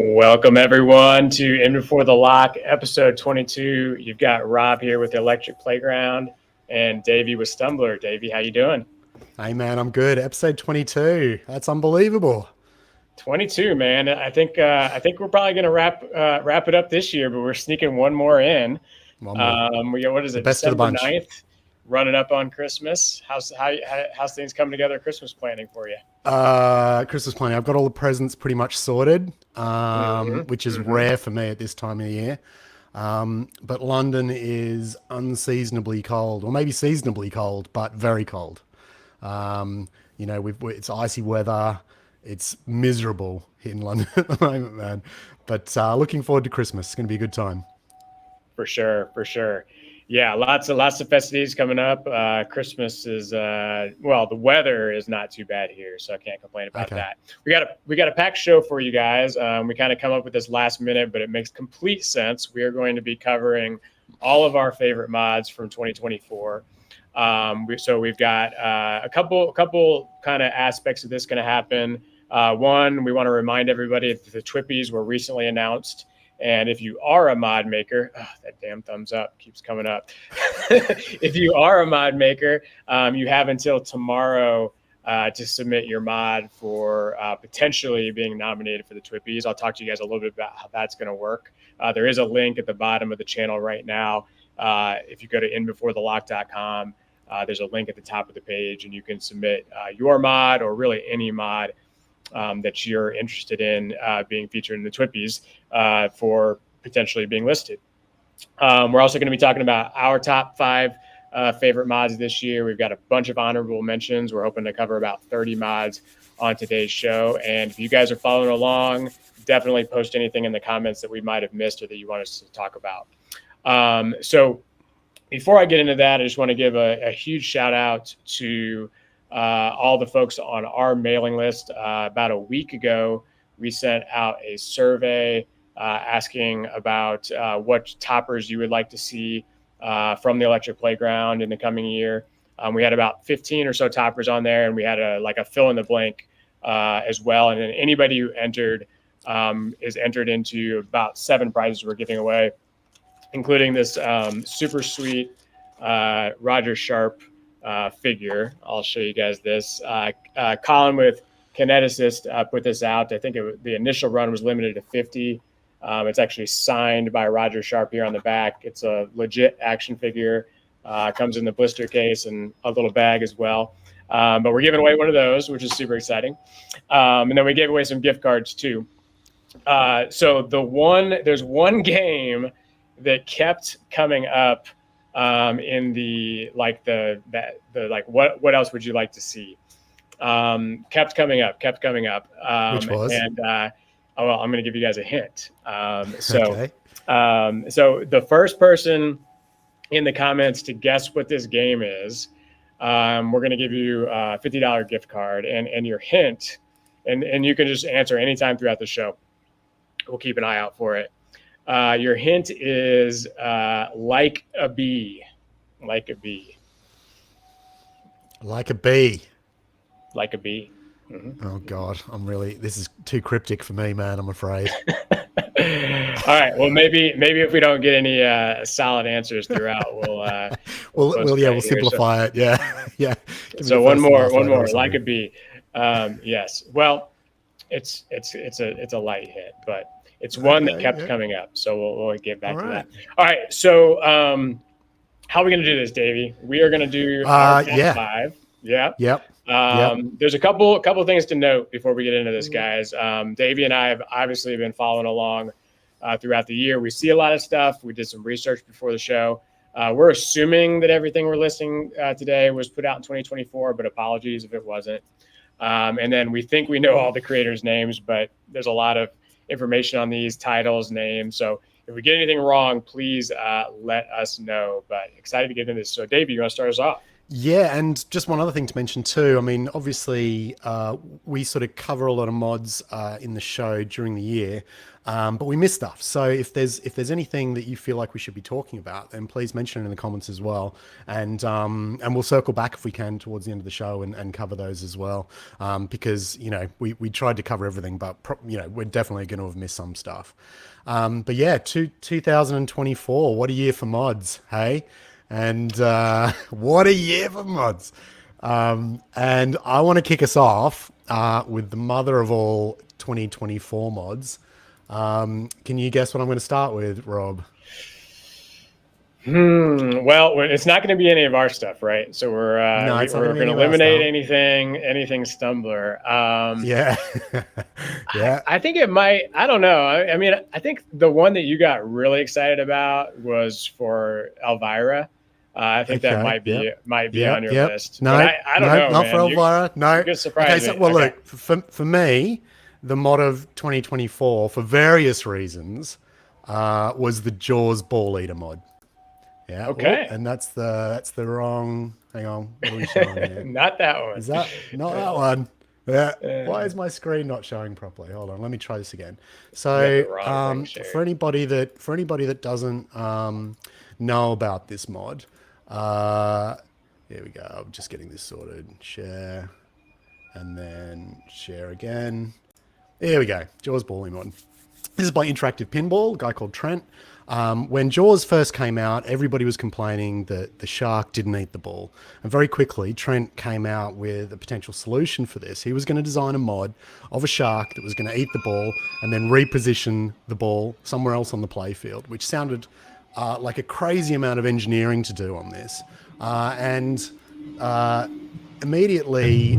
Welcome everyone to In Before the Lock, episode 22. You've got Rob here with the Electric Playground and Davey with Stumbler. Davey, how you doing? Hey man, I'm good. Episode 22. That's unbelievable. 22, man. I think we're probably going to wrap it up this year, but we're sneaking one more in. One more. We got, what is The it, best of the December bunch. 9th, running up on Christmas. How's things coming together? Christmas planning for you? Christmas planning. I've got all the presents pretty much sorted, which is rare for me at this time of the year. But London is unseasonably cold, or maybe seasonably cold, but very cold. It's icy weather. It's miserable in London at the moment, man. But looking forward to Christmas. It's going to be a good time. For sure. Yeah, lots of festivities coming up. Christmas is the weather is not too bad here, so I can't complain about that. We got a packed show for you guys. We kind of come up with this last minute, but it makes complete sense. We are going to be covering all of our favorite mods from 2024. So we've got a couple kind of aspects of this going to happen. One, we want to remind everybody that the Twippies were recently announced. And if you are a mod maker, that damn thumbs up keeps coming up. If you are a mod maker, you have until tomorrow to submit your mod for potentially being nominated for the Twippies. I'll talk to you guys a little bit about how that's going to work. There is a link at the bottom of the channel right now. If you go to inbeforethelock.com, there's a link at the top of the page, and you can submit your mod or really any mod that you're interested in being featured in the Twippies for potentially being listed. We're also going to be talking about our top 5 favorite mods this year. We've got a bunch of honorable mentions. We're hoping to cover about 30 mods on today's show. And if you guys are following along, definitely post anything in the comments that we might have missed or that you want us to talk about. So before I get into that, I just want to give a huge shout out to all the folks on our mailing list. About a week ago, we sent out a survey asking about what toppers you would like to see from the Electric Playground in the coming year. We had about 15 or so toppers on there, and we had a fill in the blank as well. And then anybody who entered is entered into about 7 prizes we're giving away, including this super sweet Roger Sharp figure. I'll show you guys this. Colin with Kineticist put this out. I think the initial run was limited to 50. It's actually signed by Roger Sharp here on the back. It's a legit action figure. Comes in the blister case and a little bag as well. But we're giving away one of those, which is super exciting. And then we gave away some gift cards too. So there's one game that kept coming up in the what else would you like to see? Kept coming up. Which was? And I'm going to give you guys a hint. Okay. So the first person in the comments to guess what this game is, we're going to give you a $50 gift card and your hint, and you can just answer anytime throughout the show. We'll keep an eye out for it. Your hint is like a bee. Like a bee. Like a bee. Like a bee. Mm-hmm. Oh God, this is too cryptic for me, man. I'm afraid. All right. Well, maybe if we don't get any solid answers throughout, we'll simplify it. Yeah. So one more. Like a bee. Yes. Well, it's a light hit, but it's one that kept coming up. So we'll get back to that. All right. So how are we going to do this, Davey? We are going to do our top 5. Yeah. Yep. There's a couple things to note before we get into this, guys. Davey and I have obviously been following along throughout the year. We see a lot of stuff. We did some research before the show. We're assuming that everything we're listing today was put out in 2024, but apologies if it wasn't. And then we think we know all the creators' names, but there's a lot of information on these titles, names. So if we get anything wrong, please let us know. But excited to get into this. So, Davey, you want to start us off? Yeah, and just one other thing to mention too. I mean, obviously, we sort of cover a lot of mods in the show during the year, but we miss stuff. So if there's anything that you feel like we should be talking about, then please mention it in the comments as well, and we'll circle back if we can towards the end of the show and cover those as well, because we tried to cover everything, but we're definitely going to have missed some stuff. But yeah, 2024, what a year for mods, hey? And what a year for mods. And I want to kick us off with the mother of all 2024 mods. Can you guess what I'm going to start with, Rob? Well, it's not going to be any of our stuff, right? So we're going to eliminate anything Stumbler. Yeah. Yeah. I think it might. I don't know. I mean, I think the one that you got really excited about was for Elvira. I think that might be on your list. No, but I don't know. Not man. for Elvira. No. Good surprise. Okay, so, well, look, for me, the mod of 2024, for various reasons, was the Jaws Ball Eater mod. Yeah. Okay. And that's the wrong. Hang on. What are we showing here? Not that one. Is that not that one? Yeah. Why is my screen not showing properly? Hold on. Let me try this again. So, for anybody that doesn't know about this mod, here we go. I'm just getting this sorted. Share, and then share again. There we go. Jaws Balling mod. This is by Interactive Pinball, a guy called Trent. When Jaws first came out, everybody was complaining that the shark didn't eat the ball. And very quickly, Trent came out with a potential solution for this. He was going to design a mod of a shark that was going to eat the ball and then reposition the ball somewhere else on the playfield, which sounded like a crazy amount of engineering to do on this. Immediately,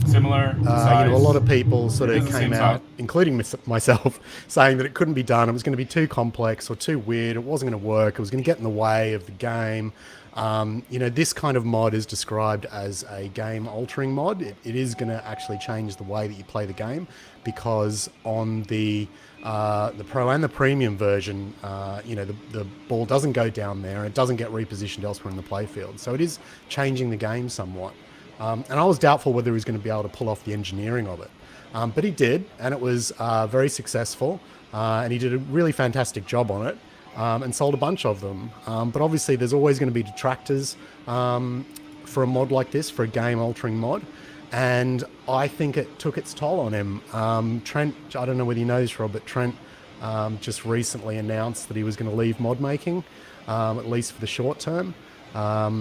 similar a lot of people sort of came out, including myself, saying that it couldn't be done. It was going to be too complex or too weird. It wasn't going to work. It was going to get in the way of the game. This kind of mod is described as a game-altering mod. It is going to actually change the way that you play the game, because on the Pro and the Premium version, the ball doesn't go down there and it doesn't get repositioned elsewhere in the playfield. So it is changing the game somewhat. And I was doubtful whether he was going to be able to pull off the engineering of it. But he did, and it was very successful. And he did a really fantastic job on it, and sold a bunch of them. But obviously there's always going to be detractors for a mod like this, for a game-altering mod. And I think it took its toll on him. Trent, I don't know whether you know this, Rob, but Trent just recently announced that he was going to leave mod making, at least for the short term.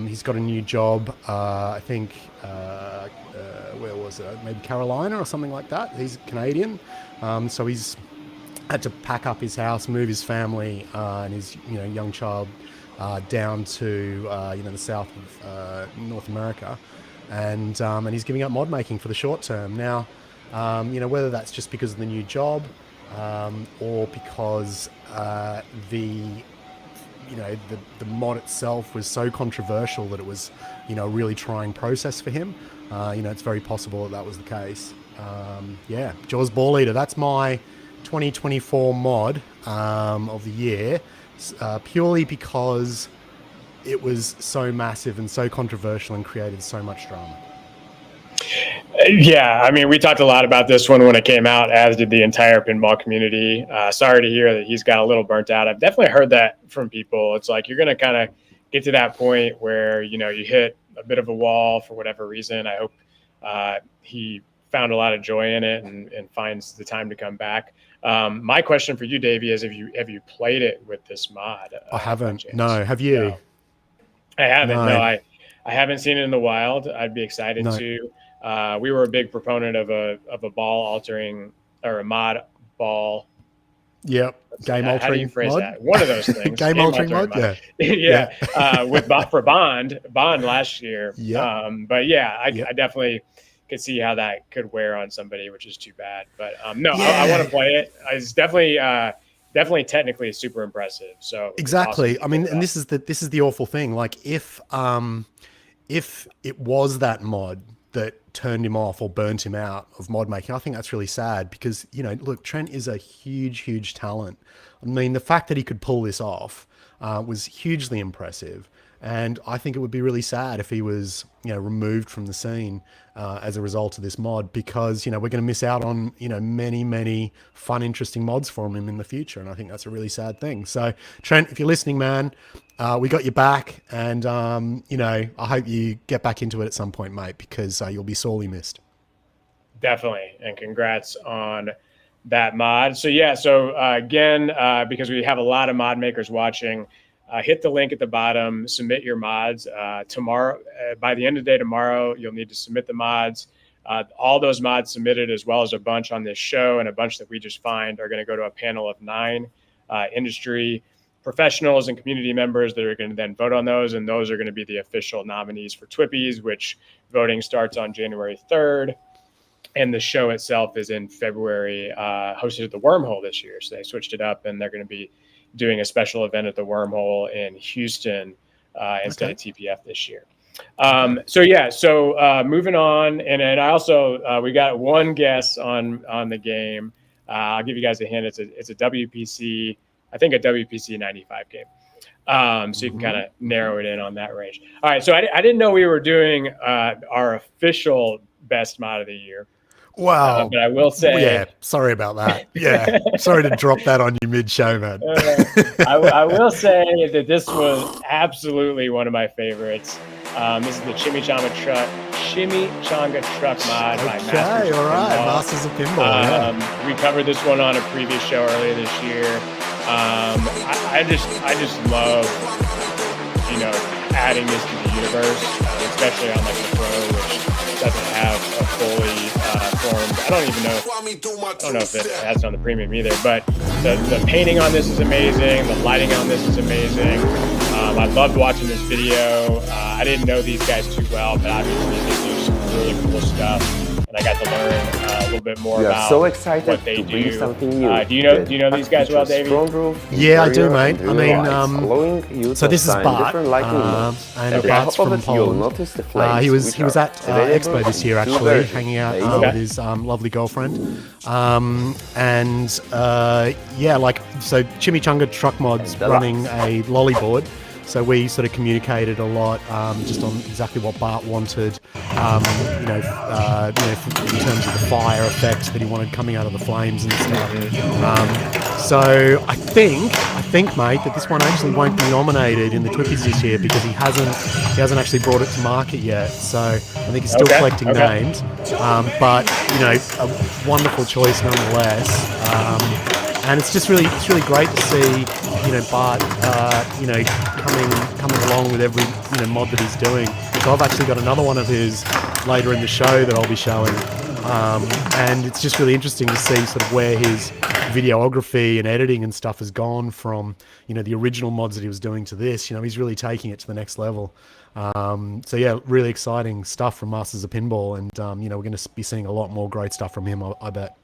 He's got a new job, I think, where was it? Maybe Carolina or something like that. He's Canadian. So he's had to pack up his house, move his family and his young child down to the south of North America. And he's giving up mod making for the short term. Now, whether that's just because of the new job or because the mod itself was so controversial that it was, a really trying process for him. It's very possible that was the case. Jaws Ball Eater, that's my 2024 mod of the year, purely because it was so massive and so controversial and created so much drama. Yeah, I mean, we talked a lot about this one when it came out, as did the entire pinball community. Sorry to hear that he's got a little burnt out. I've definitely heard that from people. It's like you're going to kind of get to that point where, you hit a bit of a wall for whatever reason. I hope he found a lot of joy in it and finds the time to come back. My question for you, Davey, is have you played it with this mod? I haven't. No. Have you? No. I haven't. No, I haven't seen it in the wild. I'd be excited to. We were a big proponent of a ball altering or a mod ball. Yep. Game altering. How do you phrase mod? That? One of those things. Game altering mod. Yeah. For Bond last year. Yeah. But yeah, I definitely could see how that could wear on somebody, which is too bad. But no, I want to play it. It's definitely technically super impressive. So exactly. Awesome. I mean, and this is the awful thing. Like if it was that mod, that turned him off or burnt him out of mod making. I think that's really sad because, you know, look, Trent is a huge talent. I mean, the fact that he could pull this off was hugely impressive. And I think it would be really sad if he was, you know, removed from the scene as a result of this mod, because, you know, we're going to miss out on, you know, many fun, interesting mods from him in the future. And I think that's a really sad thing. So, Trent, if you're listening, man, we got your back. And, you know, I hope you get back into it at some point, mate, because you'll be sorely missed. Definitely. And congrats on that mod. So, yeah. So, again, because we have a lot of mod makers watching, hit the link at the bottom, submit your mods. Tomorrow, by the end of the day tomorrow, you'll need to submit the mods. All those mods submitted, as well as a bunch on this show and a bunch that we just find, are going to go to a panel of 9 industry professionals and community members that are going to then vote on those. And those are going to be the official nominees for Twippies, which voting starts on January 3rd. And the show itself is in February, hosted at the Wormhole this year. So they switched it up, and they're going to be doing a special event at the Wormhole in Houston instead of TPF this year. So moving on. And then I also, we got one guest on the game. I'll give you guys a hint. It's a WPC, I think a WPC 95 game. So you can kind of narrow it in on that range. All right. So I didn't know we were doing our official best mod of the year. Wow. But I will say, yeah, sorry about that. Yeah. Sorry to drop that on you mid-show, man. I will say that this was absolutely one of my favorites. This is the Chimichanga Truck mod by Masters of all right. Pinball. Masters of Pinball. We covered this one on a previous show earlier this year. I just love, you know, adding this to the universe, especially on like the Pro, which doesn't have a fully formed. I don't know if it has it on the premium either, but the painting on this is amazing. The lighting on this is amazing. I loved watching this video. I didn't know these guys too well, but obviously they do some really cool stuff. And I got to learn a little bit more about so excited what they to do. bring something new. Do you know these guys well, Davey? Yeah, I do, mate. I mean, so this is Bart, and Bart's from Poland. He was at Expo this year, actually, hanging out with his lovely girlfriend. Yeah, like, so Chimichanga Truck Mod's running a lolly board. So we sort of communicated a lot just on exactly what Bart wanted, in terms of the fire effects that he wanted coming out of the flames and stuff. So I think, mate, that this one actually won't be nominated in the Twippies this year because he hasn't actually brought it to market yet. So I think he's still collecting names, but you know, a wonderful choice nonetheless. And it's really great to see, you know, Bart, coming along with every, you know, mod that he's doing. So I've actually got another one of his later in the show that I'll be showing. And it's just really interesting to see sort of where his videography and editing and stuff has gone from, you know, the original mods that he was doing to this. You know, he's really taking it to the next level. So yeah, really exciting stuff from Masters of Pinball. And, you know, we're going to be seeing a lot more great stuff from him, I bet.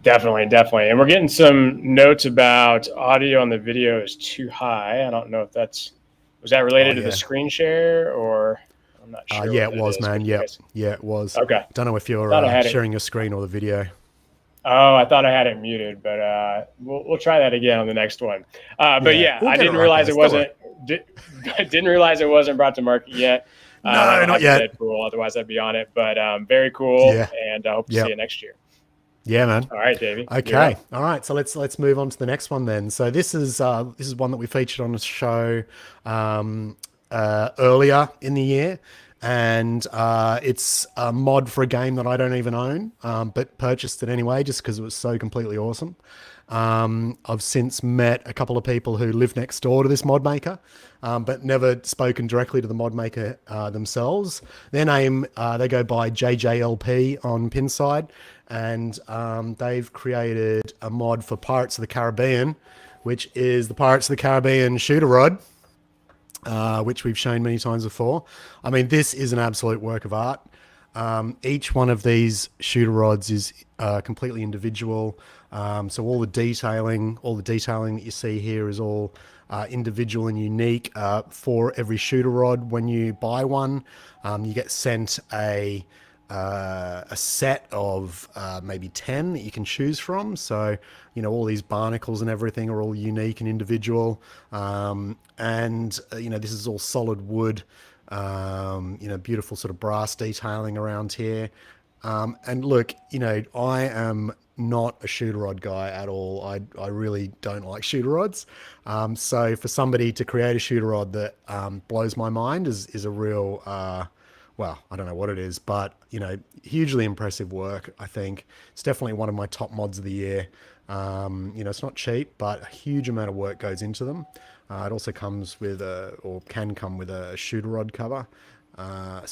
Definitely. And we're getting some notes about audio on the video is too high. I don't know if was that related to the screen share, or I'm not sure. Yeah, it was, man. Yeah, it was. Okay. Don't know if you're sharing your screen or the video. Oh, I thought I had it muted, but we'll try that again on the next one. I didn't realize it wasn't. Didn't realize it wasn't brought to market yet. No, not yet. Deadpool, otherwise I'd be on it. But very cool, and I hope to see you next year. Yeah, man. All right, Davey. Okay. All right. So let's move on to the next one then. So this is one that we featured on the show earlier in the year, and it's a mod for a game that I don't even own, but purchased it anyway just because it was so completely awesome. I've since met a couple of people who live next door to this mod maker, but never spoken directly to the mod maker themselves. Their name, they go by JJLP on Pinside, and they've created a mod for Pirates of the Caribbean, which is the Pirates of the Caribbean shooter rod, which we've shown many times before. I mean, this is an absolute work of art. Each one of these shooter rods is completely individual. So all the detailing that you see here is all individual and unique for every shooter rod. When you buy one, you get sent a set of maybe 10 that you can choose from. So, all these barnacles and everything are all unique and individual. This is all solid wood, beautiful sort of brass detailing around here. And look, I am not a shooter rod guy at all. I really don't like shooter rods. So for somebody to create a shooter rod that blows my mind is a real, well, I don't know what it is, but, hugely impressive work, I think. It's definitely one of my top mods of the year. It's not cheap, but a huge amount of work goes into them. It also comes with can come with a shooter rod cover, a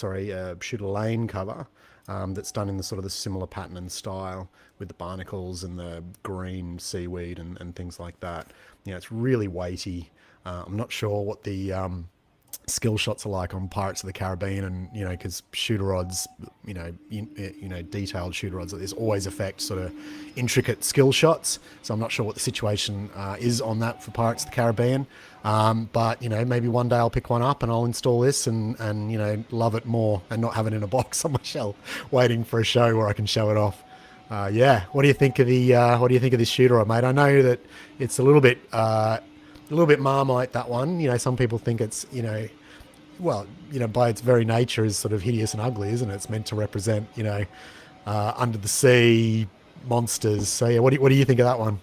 shooter lane cover, that's done in the sort of the similar pattern and style with the barnacles and the green seaweed and things like that. It's really weighty. I'm not sure what the skill shots are like on Pirates of the Caribbean, and because shooter rods, detailed shooter rods like this always affect sort of intricate skill shots. So I'm not sure what the situation is on that for Pirates of the Caribbean. But maybe one day I'll pick one up and I'll install this and love it more and not have it in a box on my shelf waiting for a show where I can show it off. What do you think of this shooter rod, mate? I know that it's a little bit Marmite, that one. Some people think it's by its very nature is sort of hideous and ugly, isn't it? It's meant to represent under the sea monsters. So yeah, what do you think of that one?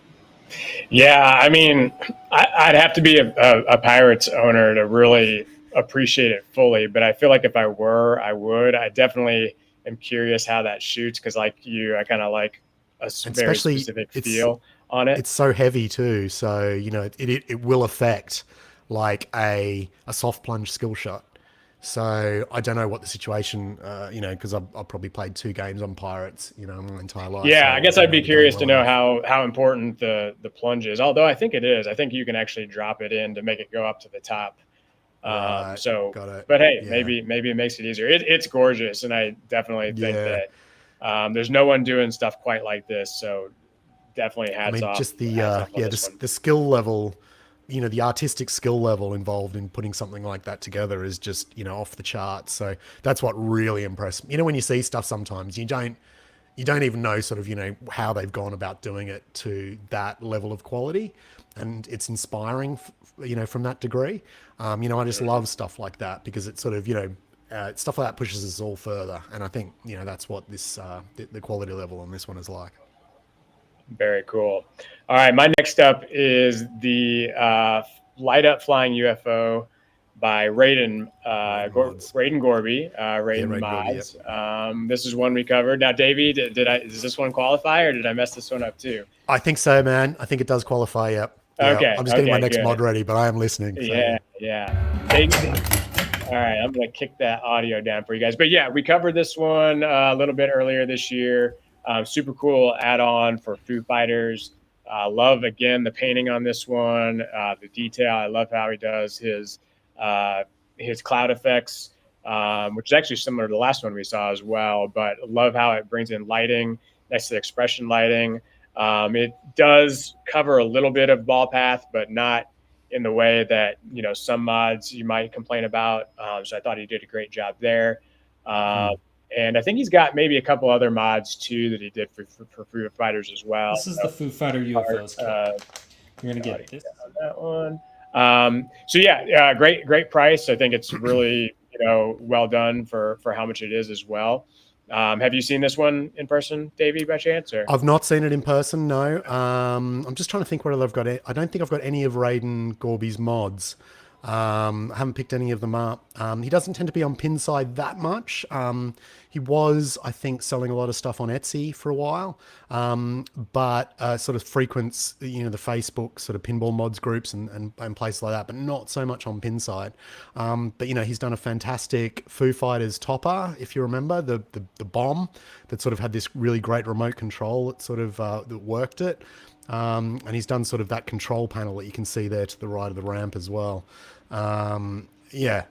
Yeah, I mean, I'd have to be a Pirates owner to really appreciate it fully. But I feel like if I were, I would. I definitely am curious how that shoots, because like you, I kind of like a very specific feel on it. It's so heavy too, so it will affect like a soft plunge skill shot. So I don't know what the situation, because I've probably played 2 games on Pirates, my entire life. Yeah, so I guess I'd be curious to know how important the plunge is. Although I think it is. I think you can actually drop it in to make it go up to the top. Right, got it. But hey, Yeah. maybe it makes it easier. It's gorgeous, and I definitely think that there's no one doing stuff quite like this. So definitely hats off. Just the skill level. The artistic skill level involved in putting something like that together is just, off the charts. So that's what really impressed me. When you see stuff sometimes, you don't even know sort of, how they've gone about doing it to that level of quality. And it's inspiring, from that degree. I just love stuff like that because it's sort of, stuff like that pushes us all further. And I think, that's what this, the quality level on this one is like. Very cool. All right, my next up is the Light Up Flying UFO by Raiden Gorby, Raiden Mods. Yep. This is one we covered. Now, Davey, does this one qualify, or did I mess this one up too? I think so, man. I think it does qualify. Yep. Okay. I'm just getting my next mod ready, but I am listening. So. Yeah. All right, I'm going to kick that audio down for you guys. But yeah, we covered this one a little bit earlier this year. Super cool add-on for Foo Fighters. Love, again, the painting on this one, the detail. I love how he does his cloud effects, which is actually similar to the last one we saw as well. But love how it brings in lighting next to the expression lighting. It does cover a little bit of ball path, but not in the way that some mods you might complain about. So I thought he did a great job there. And I think he's got maybe a couple other mods too that he did for Foo Fighters as well. This is the Foo Fighter UFOs. You're gonna get this on that one. So yeah, great price. I think it's really well done for how much it is as well. Have you seen this one in person, Davey, by chance? Or? I've not seen it in person. No. I'm just trying to think whether I've got it. I don't think I've got any of Raiden Gorby's mods. I haven't picked any of them up. He doesn't tend to be on Pinside that much. He was, I think, selling a lot of stuff on Etsy for a while, but sort of frequents, the Facebook sort of pinball mods groups and places like that, but not so much on Pinside. But he's done a fantastic Foo Fighters topper, if you remember, the bomb that sort of had this really great remote control that sort of that worked it. And he's done sort of that control panel that you can see there to the right of the ramp as well. Yeah,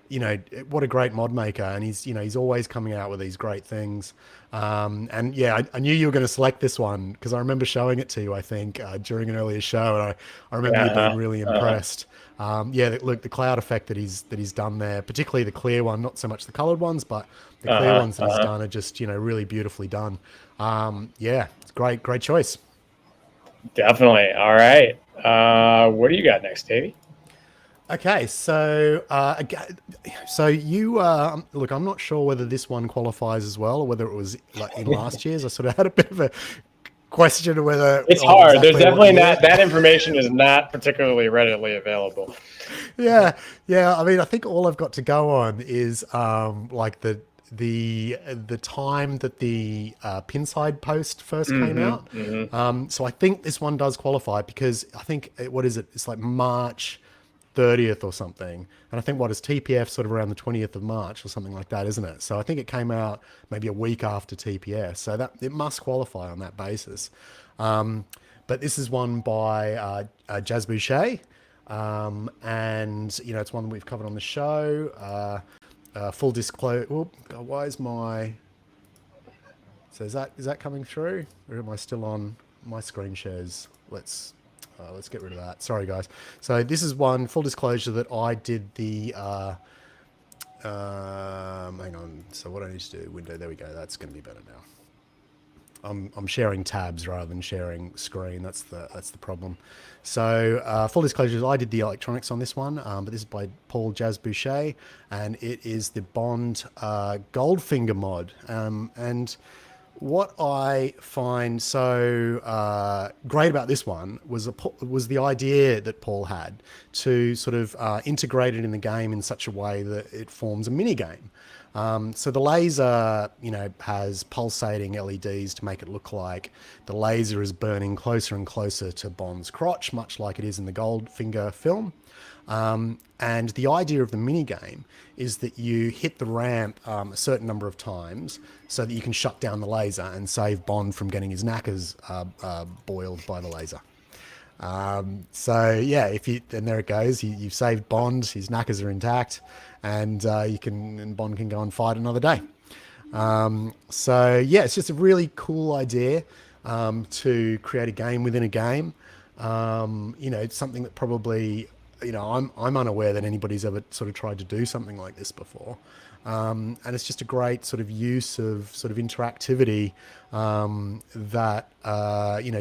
what a great mod maker, and he's always coming out with these great things. And yeah, I knew you were going to select this one because I remember showing it to you, I think, during an earlier show, and I remember you being really impressed. Yeah, look, the cloud effect that he's done there, particularly the clear one, not so much the colored ones, but the clear ones that he's done are just really beautifully done. Yeah, it's great choice. Definitely. All right. What do you got next, Davey? Okay, so you look. I'm not sure whether this one qualifies as well, or whether it was like in last year's. I sort of had a bit of a question of whether it's hard. Exactly. There's definitely not that information is not particularly readily available. Yeah. I mean, I think all I've got to go on is like the time that the Pinside post first came out. So I think this one does qualify because I think what is it? It's like March 30th or something, and I think what is TPF sort of around the 20th of March or something like that, isn't it? So I think it came out maybe a week after TPF, so that it must qualify on that basis. But this is one by Jazz Boucher, and it's one that we've covered on the show. Full disclosure. Oh, God, why is my? So is that coming through, or am I still on my screen shares? Let's get rid of that. Sorry, guys. So this is one, full disclosure, that I did the, hang on. So what I need to do, window, there we go. That's going to be better now. I'm sharing tabs rather than sharing screen. That's the problem. So full disclosure, I did the electronics on this one, but this is by Paul Jazz Boucher, and it is the Bond Goldfinger mod. And what I find so great about this one was the idea that Paul had to sort of integrate it in the game in such a way that it forms a mini game. So the laser, has pulsating LEDs to make it look like the laser is burning closer and closer to Bond's crotch, much like it is in the Goldfinger film. And the idea of the mini game is that you hit the ramp a certain number of times so that you can shut down the laser and save Bond from getting his knackers boiled by the laser. So yeah, and there it goes. You've saved Bond. His knackers are intact, and Bond can go and fight another day. So yeah, it's just a really cool idea to create a game within a game. It's something that probably I'm unaware that anybody's ever sort of tried to do something like this before. And it's just a great sort of use of sort of interactivity that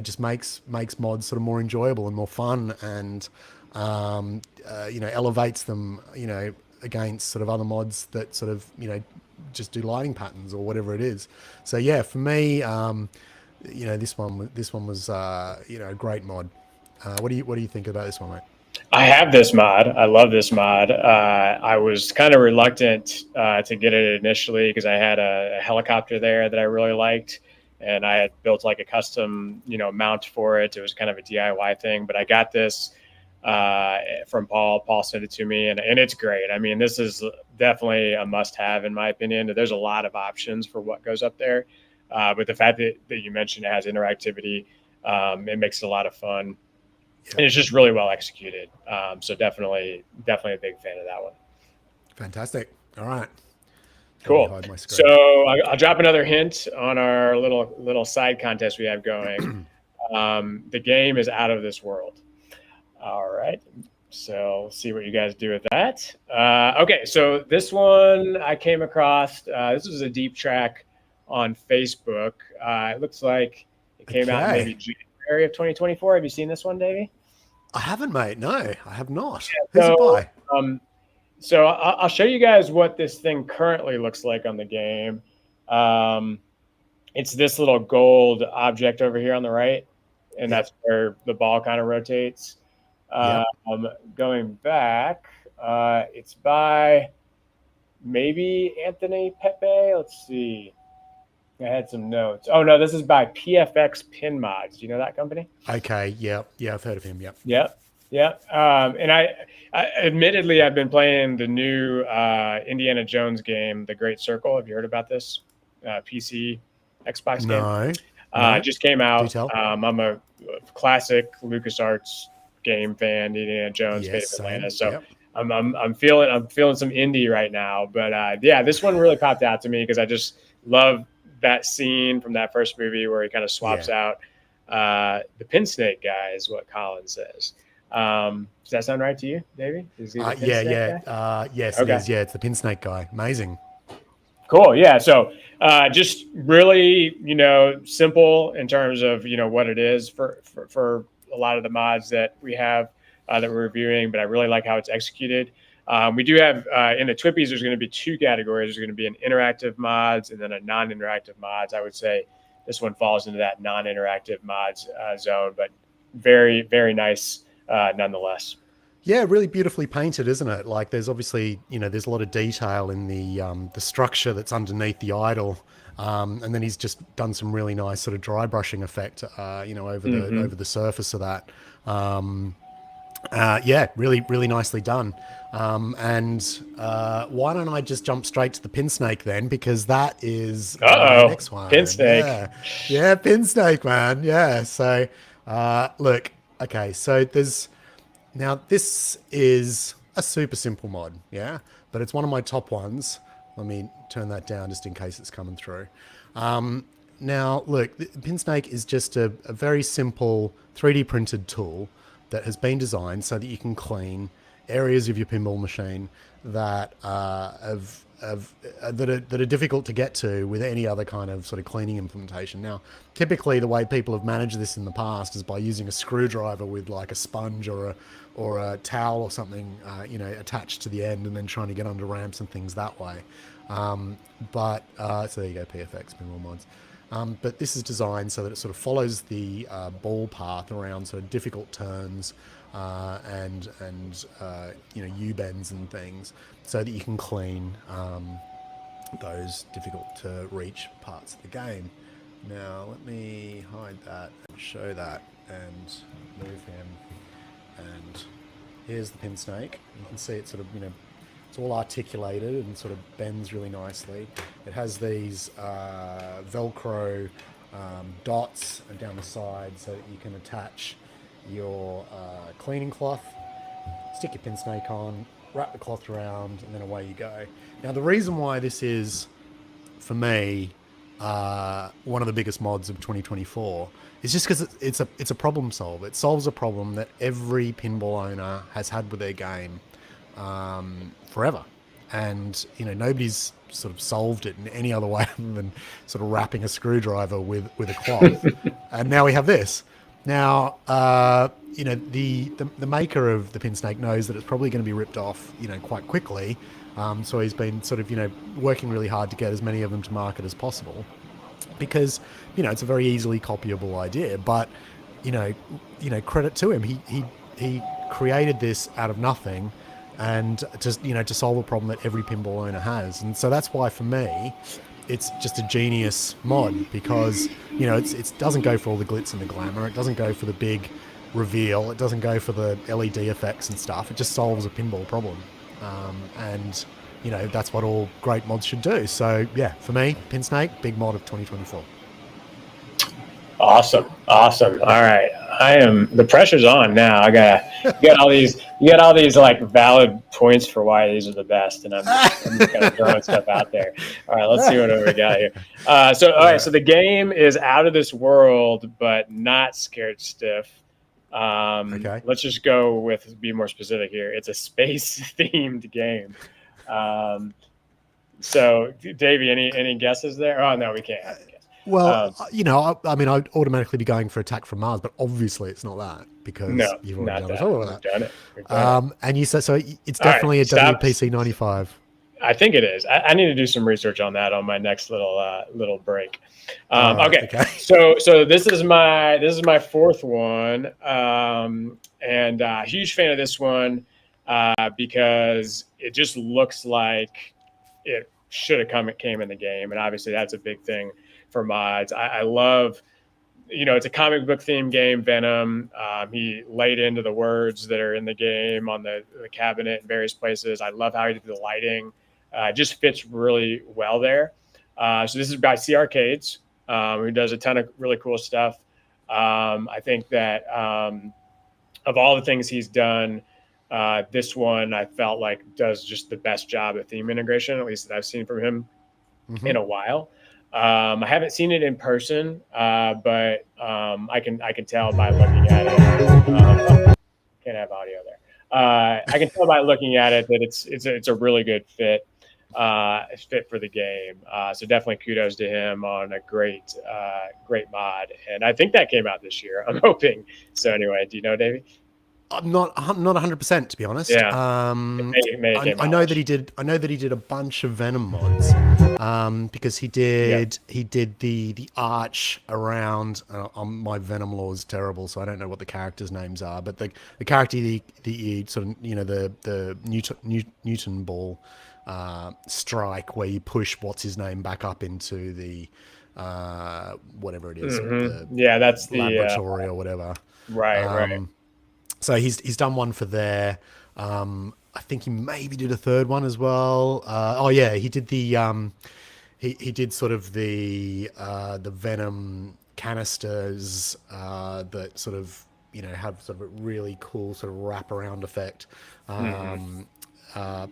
just makes mods sort of more enjoyable and more fun, and elevates them against sort of other mods that sort of just do lighting patterns or whatever it is. So yeah, for me, this one was a great mod. What do you think about this one, mate? I have this mod. I love this mod. I was kind of reluctant to get it initially because I had a helicopter there that I really liked, and I had built like a custom, mount for it. It was kind of a DIY thing, but I got this from Paul. Paul sent it to me, and it's great. I mean, this is definitely a must-have in my opinion. There's a lot of options for what goes up there, but the fact that you mentioned it has interactivity, it makes it a lot of fun. And it's just really well executed. So definitely a big fan of that one. Fantastic. All right. Cool. So I'll drop another hint on our little side contest we have going. The game is out of this world. All right. So we'll see what you guys do with that. Okay. So this one I came across. This was a deep track on Facebook. It looks like it came out maybe January of 2024. Have you seen this one, Davey? I haven't, mate. No, I have not. Yeah, Who's it by? So I'll show you guys what this thing currently looks like on the game. It's this little gold object over here on the right, and that's where the ball kind of rotates. Going back, it's by maybe Anthony Pepe. Let's see. I had some notes. Oh no, this is by PFX Pin Mods. Do you know that company? Okay, yeah, I've heard of him. Yep. And I admittedly I've been playing the new Indiana Jones game, The Great Circle. Have you heard about this PC Xbox game? No. It just came out. I'm a classic LucasArts game fan, Indiana Jones, Fate of Atlanta. So I'm feeling some indie right now. But yeah, this one really popped out to me because I just love that scene from that first movie where he kind of swaps out the pin snake guy, is what Colin says. Does that sound right to you, Davey? Is he the pin snake guy? Yes, okay. It is. Yeah, it's the pin snake guy. Amazing. Cool. Yeah. So just really, simple in terms of, what it is for a lot of the mods that we have that we're reviewing, but I really like how it's executed. We do have in the Twippies, there's going to be two categories. There's going to be an interactive mods and then a non-interactive mods. I would say this one falls into that non-interactive mods zone, but very, very nice nonetheless. Yeah, really beautifully painted, isn't it? Like there's obviously, there's a lot of detail in the structure that's underneath the idol. And then he's just done some really nice sort of dry brushing effect, over the surface of that. Yeah, really, really nicely done. And why don't I just jump straight to the pin snake then? Because that is the next one. Pin snake. Yeah, pin snake, man. Yeah. So, look, okay. So now this is a super simple mod. Yeah. But it's one of my top ones. Let me turn that down just in case it's coming through. Now, look, the pin snake is just a very simple 3D printed tool that has been designed so that you can clean areas of your pinball machine that that are difficult to get to with any other kind of sort of cleaning implementation. Now, typically the way people have managed this in the past is by using a screwdriver with like a sponge or a towel or something, attached to the end, and then trying to get under ramps and things that way. So there you go, PFX pinball mods. But this is designed so that it sort of follows the ball path around sort of difficult turns and U-bends and things, so that you can clean those difficult to reach parts of the game. Now let me hide that and show that and move him. And here's the pin snake. You can see it sort of, it's all articulated and sort of bends really nicely. It has these Velcro dots down the side so that you can attach your cleaning cloth, stick your pin snake on, wrap the cloth around, and then away you go. Now, the reason why this is, for me, one of the biggest mods of 2024 is just because it's a problem solver. It solves a problem that every pinball owner has had with their game forever, and nobody's sort of solved it in any other way other than sort of wrapping a screwdriver with a cloth. And now we have this. Now, the maker of the pin snake knows that it's probably going to be ripped off, quite quickly. So he's been sort of, working really hard to get as many of them to market as possible, because, it's a very easily copyable idea. But, credit to him. He created this out of nothing, and just, to solve a problem that every pinball owner has. And so that's why, for me, it's just a genius mod, because, it doesn't go for all the glitz and the glamour. It doesn't go for the big reveal. It doesn't go for the LED effects and stuff. It just solves a pinball problem. And, that's what all great mods should do. So, yeah, for me, Pin Snake, big mod of 2024. Awesome. All right. The pressure's on now. You got all these like valid points for why these are the best. And I'm just kind of throwing stuff out there. All right, let's see what we got here. So the game is out of this world, but not scared stiff. Okay. Let's just be more specific here. It's a space themed game. So Davey, any guesses there? Oh no, we can't. Well, I'd automatically be going for Attack from Mars, but obviously it's not that, because you've already done it. And you said, so it's definitely a WPC 95. I think it is. I need to do some research on that on my next little break. Okay. So this is my fourth one, and huge fan of this one because it just looks like it should have came in the game, and obviously that's a big thing for mods. I love, it's a comic book themed game, Venom. He laid into the words that are in the game on the cabinet in various places. I love how he did the lighting. It just fits really well there. So this is by C Arcades, who does a ton of really cool stuff. I think that of all the things he's done, This one I felt like does just the best job at theme integration, at least that I've seen from him in a while. I haven't seen it in person, but I can tell by looking at it. Can't have audio there. I can tell by looking at it that it's a really good fit. Fit for the game. So definitely kudos to him on a great mod. And I think that came out this year. I'm hoping. So anyway, do you know, Davey? I'm not 100% to be honest. Yeah. I know that he did. I know that he did a bunch of Venom mods, because he did the arch around. My Venom lore is terrible, so I don't know what the characters' names are. But the character the sort of the Newton ball strike where you push what's his name back up into the whatever it is. That's the laboratory or whatever. Right. So he's done one for there. I think he maybe did a third one as well. He did the he did sort of the Venom canisters that sort of have sort of a really cool sort of wraparound effect.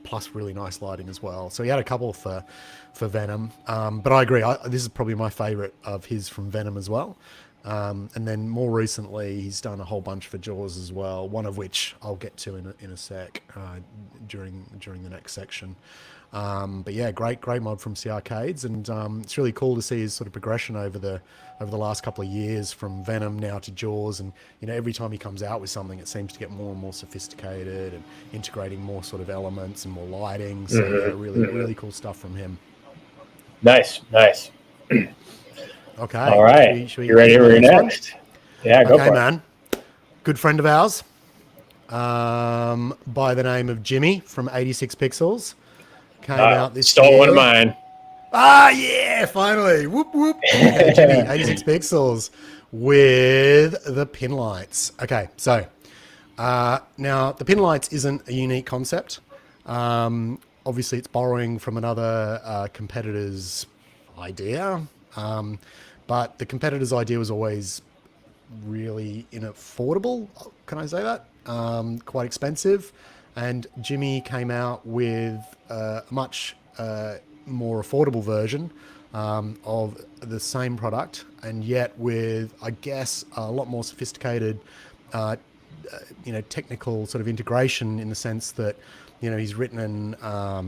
Plus really nice lighting as well. So he had a couple for Venom. But I agree. This is probably my favorite of his from Venom as well. And then more recently, he's done a whole bunch for Jaws as well. One of which I'll get to in a sec during the next section. But yeah, great mod from C Arcades, and it's really cool to see his sort of progression over the last couple of years from Venom now to Jaws. And every time he comes out with something, it seems to get more and more sophisticated and integrating more sort of elements and more lighting. So really cool stuff from him. Nice. Okay. All right. Should we you ready for your next? Yeah, go for it. Man. Good friend of ours, by the name of Jimmy from 86 Pixels, came out this stole year. one of mine. Yeah, finally. Whoop, whoop. Okay, Jimmy, 86 Pixels with the Pinlights. Okay, so now the Pinlights isn't a unique concept. Obviously, it's borrowing from another competitor's idea. But the competitor's idea was always really inaffordable. Can I say that? Quite expensive. And Jimmy came out with a much more affordable version of the same product, and yet with, I guess, a lot more sophisticated, technical sort of integration, in the sense that, he's written a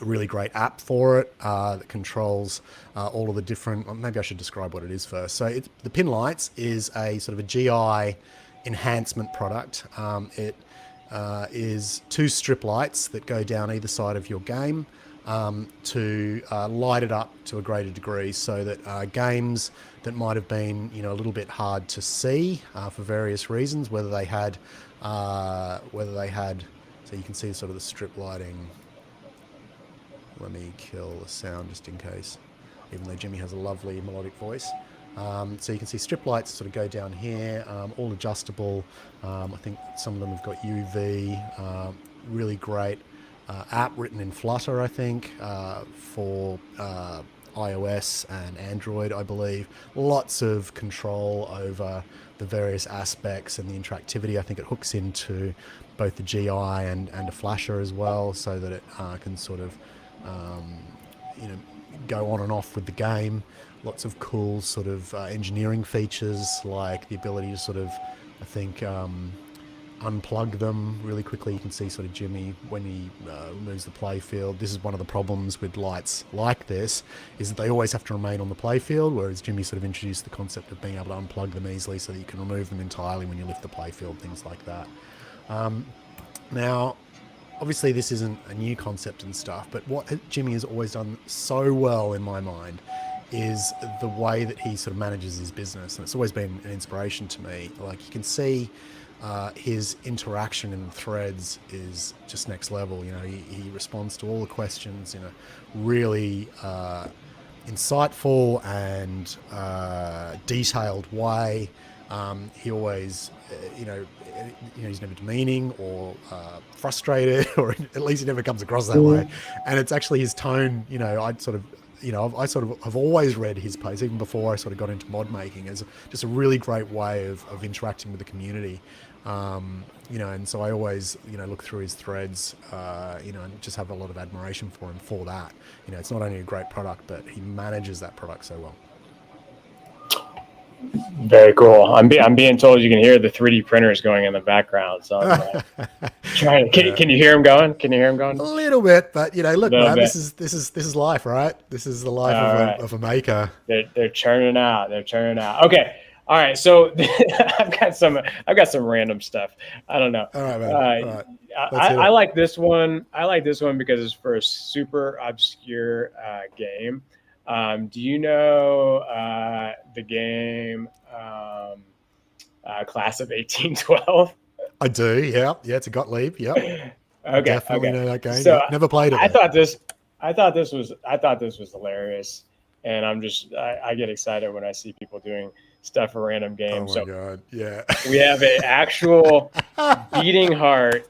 really great app for it that controls all of the different. Maybe I should describe what it is first. So the Pinlights is a sort of a GI enhancement product. It is 2 strip lights that go down either side of your game to light it up to a greater degree, so that games that might have been a little bit hard to see for various reasons, whether they had so you can see sort of the strip lighting. Let me kill the sound just in case, even though Jimmy has a lovely melodic voice. So you can see strip lights sort of go down here, all adjustable. I think some of them have got UV. Really great app written in Flutter, I think, for iOS and Android, I believe. Lots of control over the various aspects and the interactivity. I think it hooks into both the GI and a flasher as well, so that it can sort of go on and off with the game. Lots of cool sort of engineering features, like the ability to sort of, I think, unplug them really quickly. You can see sort of Jimmy when he moves the play field. This is one of the problems with lights like this, is that they always have to remain on the play field, whereas Jimmy sort of introduced the concept of being able to unplug them easily so that you can remove them entirely when you lift the play field, things like that. Now, obviously this isn't a new concept and stuff, but what Jimmy has always done so well in my mind is the way that he sort of manages his business, and it's always been an inspiration to me. Like, you can see his interaction in threads is just next level. He responds to all the questions in a really insightful and detailed way. He always, he's never demeaning or frustrated, or at least he never comes across that way. And it's actually his tone. I sort of have always read his posts, even before I sort of got into mod making, as just a really great way of interacting with the community. And so I always, look through his threads, and just have a lot of admiration for him for that. It's not only a great product, but he manages that product so well. Very cool. I'm being told you can hear the 3D printers going in the background. So I'm trying. Can you hear him going? Can you hear him going? A little bit, but look, man, this is life, right? This is the life of a maker. They're churning out. Okay. All right. So I've got some random stuff. I don't know. All right, man. All right. I like this one. I like this one because it's for a super obscure game. Do you know the game Class of 1812? I do. Yeah. It's a Gottlieb. Yep. Okay. Definitely know that game. So never played it. I thought this was hilarious, and I get excited when I see people doing stuff for random games. Oh my God. Yeah. We have an actual beating heart.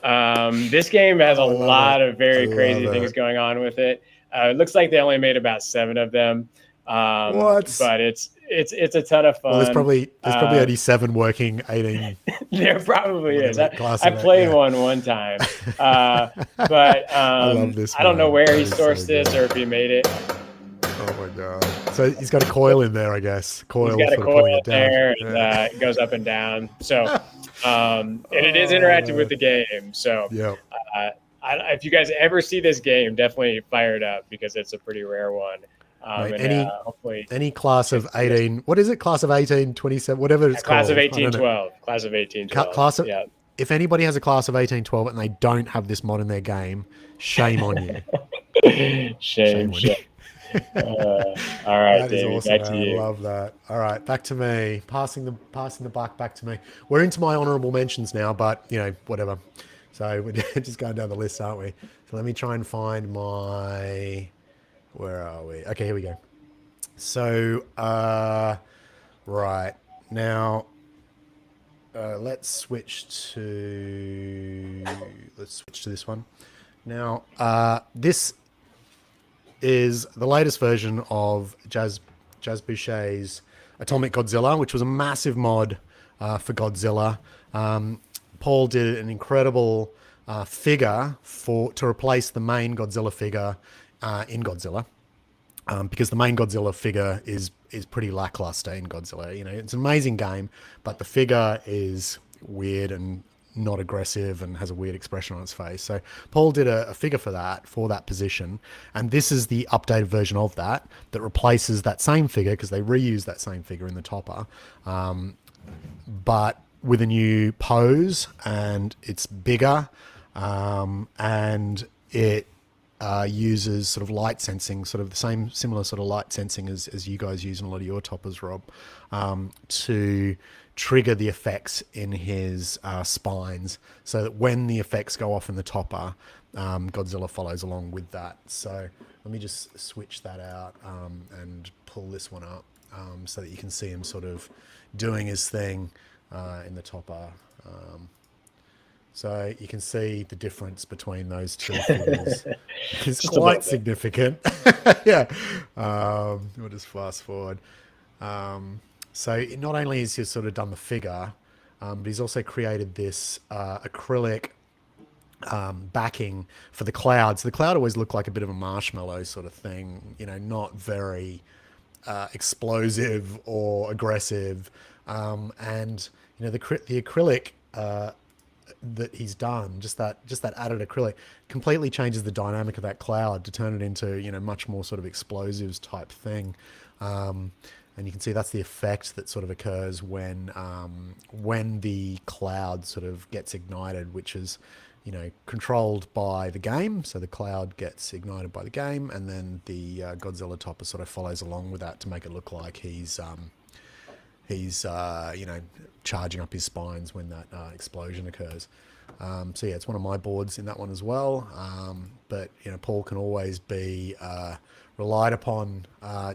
This game has a lot of very crazy things going on with it. It looks like they only made about 7 of them. What? But it's a ton of fun. Well, there's probably only 7 working 18. There probably is. I played one time. But I love this. I don't know where he sourced this or if he made it. Oh my God. So he's got a coil in there, I guess. He's got a coil in there, and it goes up and down. So, and it is interactive with the game. So, if you guys ever see this game, definitely fire it up because it's a pretty rare one. Hopefully any class of 18, what is it? Class of 18, 27, whatever it's class called. Of 1812. Class of 1812. If anybody has a class of 1812 and they don't have this mod in their game, shame on you. Shame on you. All right, Davey, awesome, back to you. I love that. All right, back to me. Passing the buck back to me. We're into my honorable mentions now, but whatever. So we're just going down the list, aren't we? So let me try and find my. Where are we? Okay, here we go. So, right now, let's switch to this one. Now, this is the latest version of Jazz Boucher's Atomic Godzilla, which was a massive mod for Godzilla. Paul did an incredible figure to replace the main Godzilla figure in Godzilla, because the main Godzilla figure is pretty lackluster in Godzilla. It's an amazing game, but the figure is weird and not aggressive and has a weird expression on its face. So Paul did a figure for that position, and this is the updated version of that replaces that same figure, because they reused that same figure in the topper, but with a new pose, and it's bigger, and it uses sort of light sensing, sort of the similar sort of light sensing as you guys use in a lot of your toppers, Rob, to trigger the effects in his spines, so that when the effects go off in the topper, Godzilla follows along with that. So let me just switch that out and pull this one up so that you can see him sort of doing his thing in the topper. So you can see the difference between those two figures. It's quite significant. Yeah. We'll just fast forward. So not only has he sort of done the figure, but he's also created this acrylic backing for the cloud. So the cloud always looked like a bit of a marshmallow sort of thing, not very explosive or aggressive. And the acrylic that he's done, just that added acrylic, completely changes the dynamic of that cloud to turn it into much more sort of explosives type thing. And you can see that's the effect that sort of occurs when the cloud sort of gets ignited, which is controlled by the game. So the cloud gets ignited by the game, and then the Godzilla topper sort of follows along with that to make it look like he's charging up his spines when that explosion occurs. So yeah, it's one of my boards in that one as well. But Paul can always be relied upon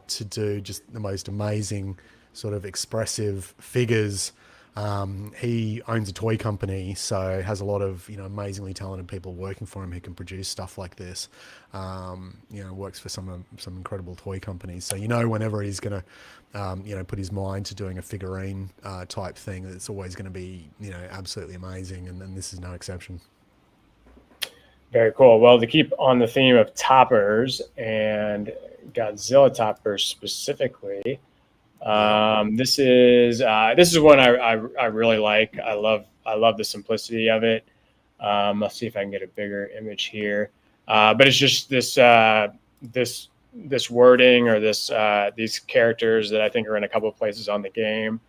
to do just the most amazing sort of expressive figures He owns a toy company, so has a lot of amazingly talented people working for him who can produce stuff like this. Works for some incredible toy companies. So whenever he's gonna put his mind to doing a figurine type thing, it's always going to be absolutely amazing, and this is no exception. Very cool. Well, to keep on the theme of toppers and Godzilla toppers specifically, this is one I really like. I love the simplicity of it. Let's see if I can get a bigger image here. But it's just this wording or these characters that I think are in a couple of places on the game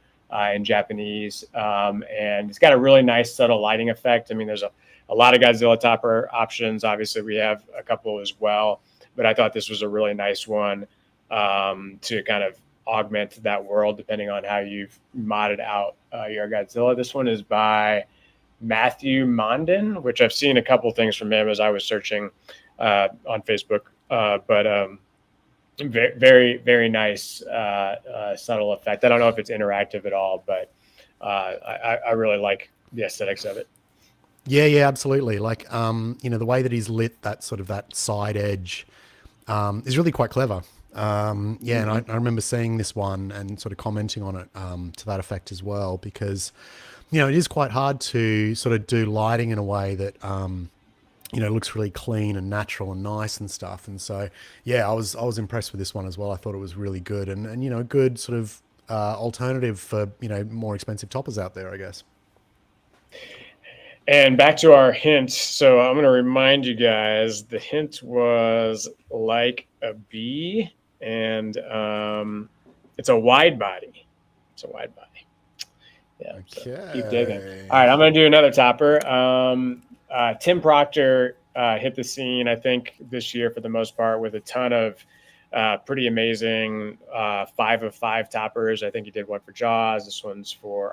in Japanese, and it's got a really nice subtle lighting effect. I mean, there's a lot of Godzilla topper options. Obviously, we have a couple as well, but I thought this was a really nice one to kind of augment that world depending on how you've modded out your Godzilla. This one is by Matthew Mondin, which I've seen a couple things from him as I was searching on Facebook, but very, very nice subtle effect. I don't know if it's interactive at all, but I really like the aesthetics of it. Yeah, absolutely. Like, the way that he's lit that side edge is really quite clever. And I remember seeing this one and sort of commenting on it to that effect as well, because, it is quite hard to sort of do lighting in a way that, looks really clean and natural and nice and stuff. And so, yeah, I was impressed with this one as well. I thought it was really good and a good sort of alternative for, more expensive toppers out there, I guess. And back to our hint. So I'm going to remind you guys, the hint was like a bee, and it's a wide body. It's a wide body. Yeah. Okay. So keep digging. All right, I'm going to do another topper. Tim Proctor hit the scene, I think, this year for the most part with a ton of pretty amazing 5 of 5 toppers. I think he did one for Jaws. This one's for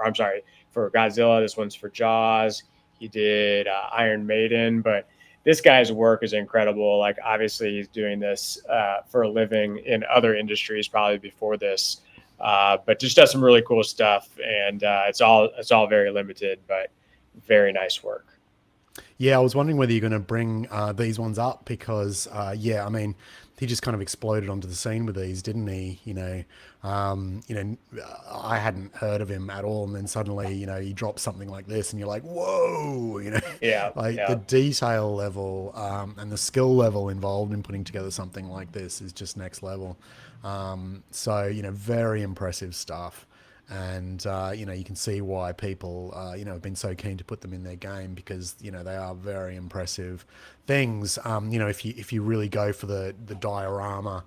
Godzilla. This one's for Jaws. He did Iron Maiden, but this guy's work is incredible. Like, obviously he's doing this for a living in other industries probably before this, but just does some really cool stuff. And it's all very limited, but very nice work. Yeah, I was wondering whether you're going to bring these ones up because, I mean, he just kind of exploded onto the scene with these, didn't he? I hadn't heard of him at all, and then suddenly, he drops something like this, and you're like, whoa, the detail level and the skill level involved in putting together something like this is just next level. Very impressive stuff. And, you can see why people, have been so keen to put them in their game because, they are very impressive things. If you really go for the diorama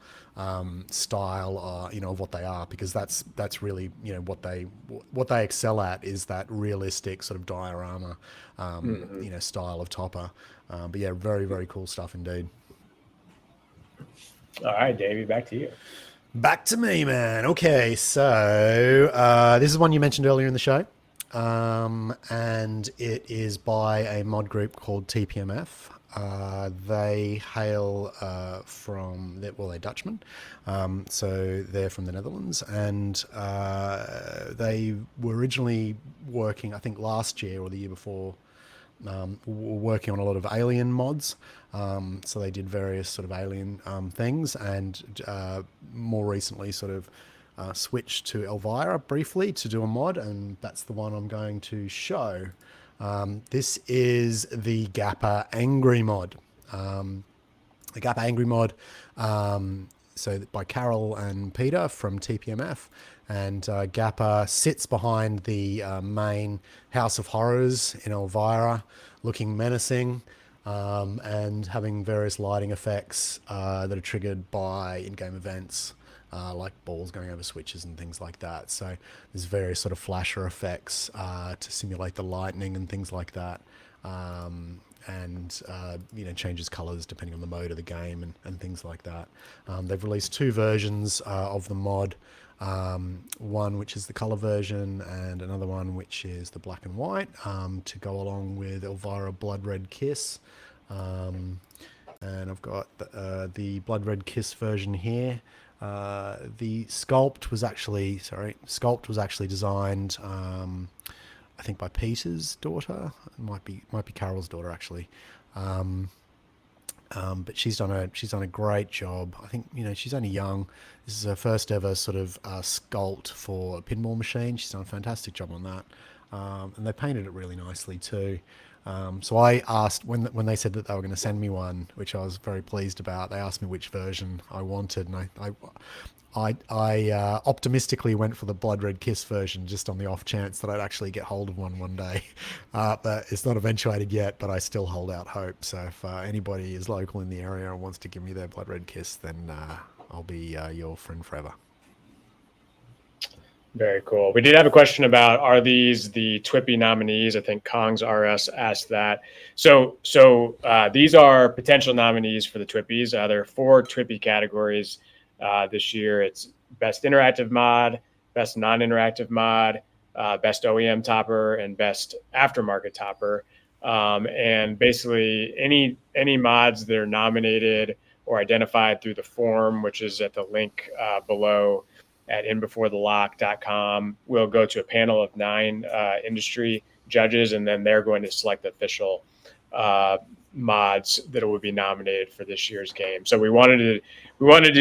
style, of what they are, because that's really, what they excel at is that realistic sort of diorama, style of topper. But yeah, very, very cool stuff indeed. All right, Davey, back to you. Back to me, man. Okay, so this is one you mentioned earlier in the show, and it is by a mod group called TPMF. They hail they're Dutchmen, so they're from the Netherlands, and they were originally working, I think last year or the year before, working on a lot of Alien mods. So they did various sort of Alien things, and more recently sort of switched to Elvira briefly to do a mod, and that's the one I'm going to show. This is the Gappa Angry mod. The Gappa Angry mod, so by Carol and Peter from TPMF. And Gappa sits behind the main House of Horrors in Elvira, looking menacing, and having various lighting effects that are triggered by in-game events, like balls going over switches and things like that. So there's various sort of flasher effects to simulate the lightning and things like that. And changes colors depending on the mode of the game and things like that. They've released 2 versions of the mod. One which is the color version and another one which is the black and white, to go along with Elvira Blood Red Kiss. And I've got the Blood Red Kiss version here. The sculpt was actually designed, I think by Peter's daughter. It might be Carol's daughter actually. But she's done a great job. I think, she's only young. This is her first ever sort of sculpt for a pinball machine. She's done a fantastic job on that. And they painted it really nicely too. So I asked when they said that they were going to send me one, which I was very pleased about. They asked me which version I wanted, and I optimistically went for the Blood Red Kiss version, just on the off chance that I'd actually get hold of one day. But it's not eventuated yet, but I still hold out hope. So if anybody is local in the area and wants to give me their Blood Red Kiss, then I'll be your friend forever. Very cool. We did have a question about, are these the TWIPY nominees? I think Kongs RS asked that. So these are potential nominees for the TWIPYs. There are 4 TWIPY categories this year. It's Best Interactive Mod, Best Non-Interactive Mod, Best OEM Topper, and Best Aftermarket Topper. And basically any mods that are nominated or identified through the form, which is at the link below at inbeforethelock.com, will go to a panel of 9 industry judges, and then they're going to select the official mods that will be nominated for this year's game. So we wanted to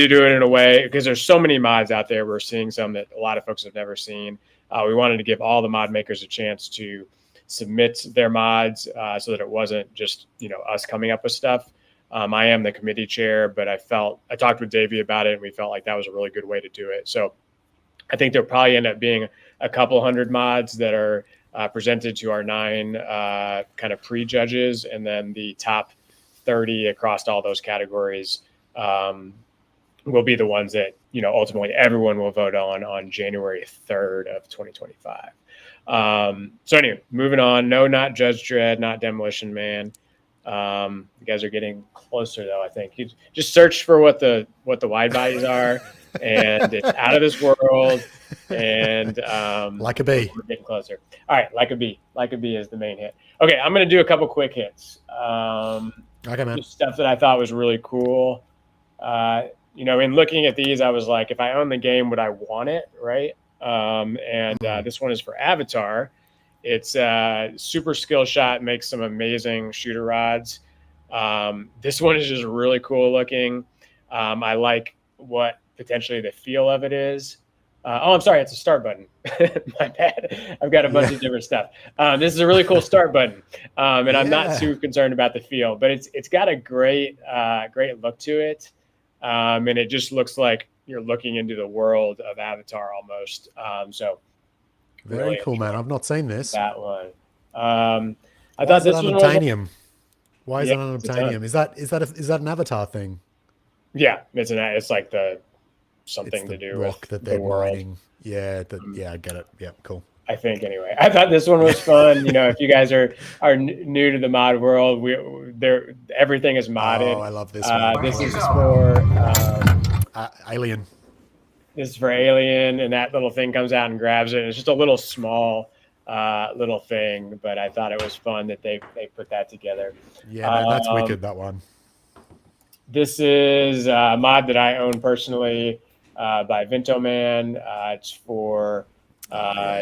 do it in a way, because there's so many mods out there. We're seeing some that a lot of folks have never seen. We wanted to give all the mod makers a chance to submit their mods, so that it wasn't just us coming up with stuff. I am the committee chair, but I talked with Davey about it, and we felt like that was a really good way to do it. So I think there'll probably end up being a couple hundred mods that are presented to our 9 kind of pre-judges, and then the top 30 across all those categories will be the ones that ultimately everyone will vote on January 3rd of 2025. So anyway, moving on. No, not Judge Dredd, not Demolition Man. You guys are getting closer though. I think you just search for what the wide bodies are, and it's Out of This World, and Like a Bee. We're getting closer. All right, Like a Bee. Like a Bee is the main hit. Okay, I'm gonna do a couple quick hits. Okay, man. Just stuff that I thought was really cool. In looking at these, I was like, if I own the game, would I want it? Right. This one is for Avatar. It's super skill shot, makes some amazing shooter rods. This one is just really cool looking. I like what potentially the feel of it is. I'm sorry, it's a start button. My bad. I've got a bunch of different stuff. This is a really cool start button, and I'm not too concerned about the feel, but it's got a great look to it, and it just looks like you're looking into the world of Avatar almost. Very really cool, man. I've not seen this. That one. I thought this was unobtainium. Why is it unobtainium? Is that an Avatar thing? Yeah, it's like something to do rock with that they're the world. mining. Yeah, I get it. Yeah, cool. I think anyway. I thought this one was fun. If you guys are new to the mod world, everything is modded. Oh, I love this one. This is for Alien. This is for Alien, and that little thing comes out and grabs it. And it's just a little small little thing, but I thought it was fun that they put that together. Yeah, man, that's wicked, that one. This is a mod that I own personally by Vintoman. It's for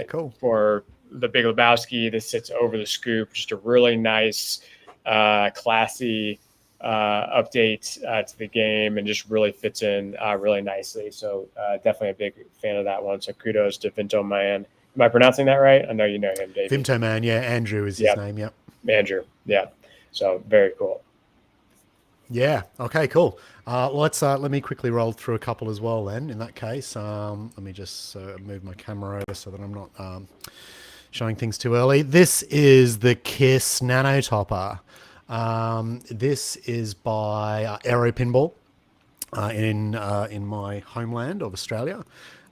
cool. For the Big Lebowski. This sits over the scoop. Just a really nice, classy update to the game, and just really fits in really nicely. So definitely a big fan of that one. So kudos to Vintoman. Am I pronouncing that right? I know you know him, Dave. Vintoman, yeah. Andrew is his name, yep. Andrew, yeah. So very cool. Yeah. Okay. Cool. Let me quickly roll through a couple as well. Then, in that case, let me just move my camera over so that I'm not showing things too early. This is the Kiss Nano Topper. This is by Aero Pinball in my homeland of Australia,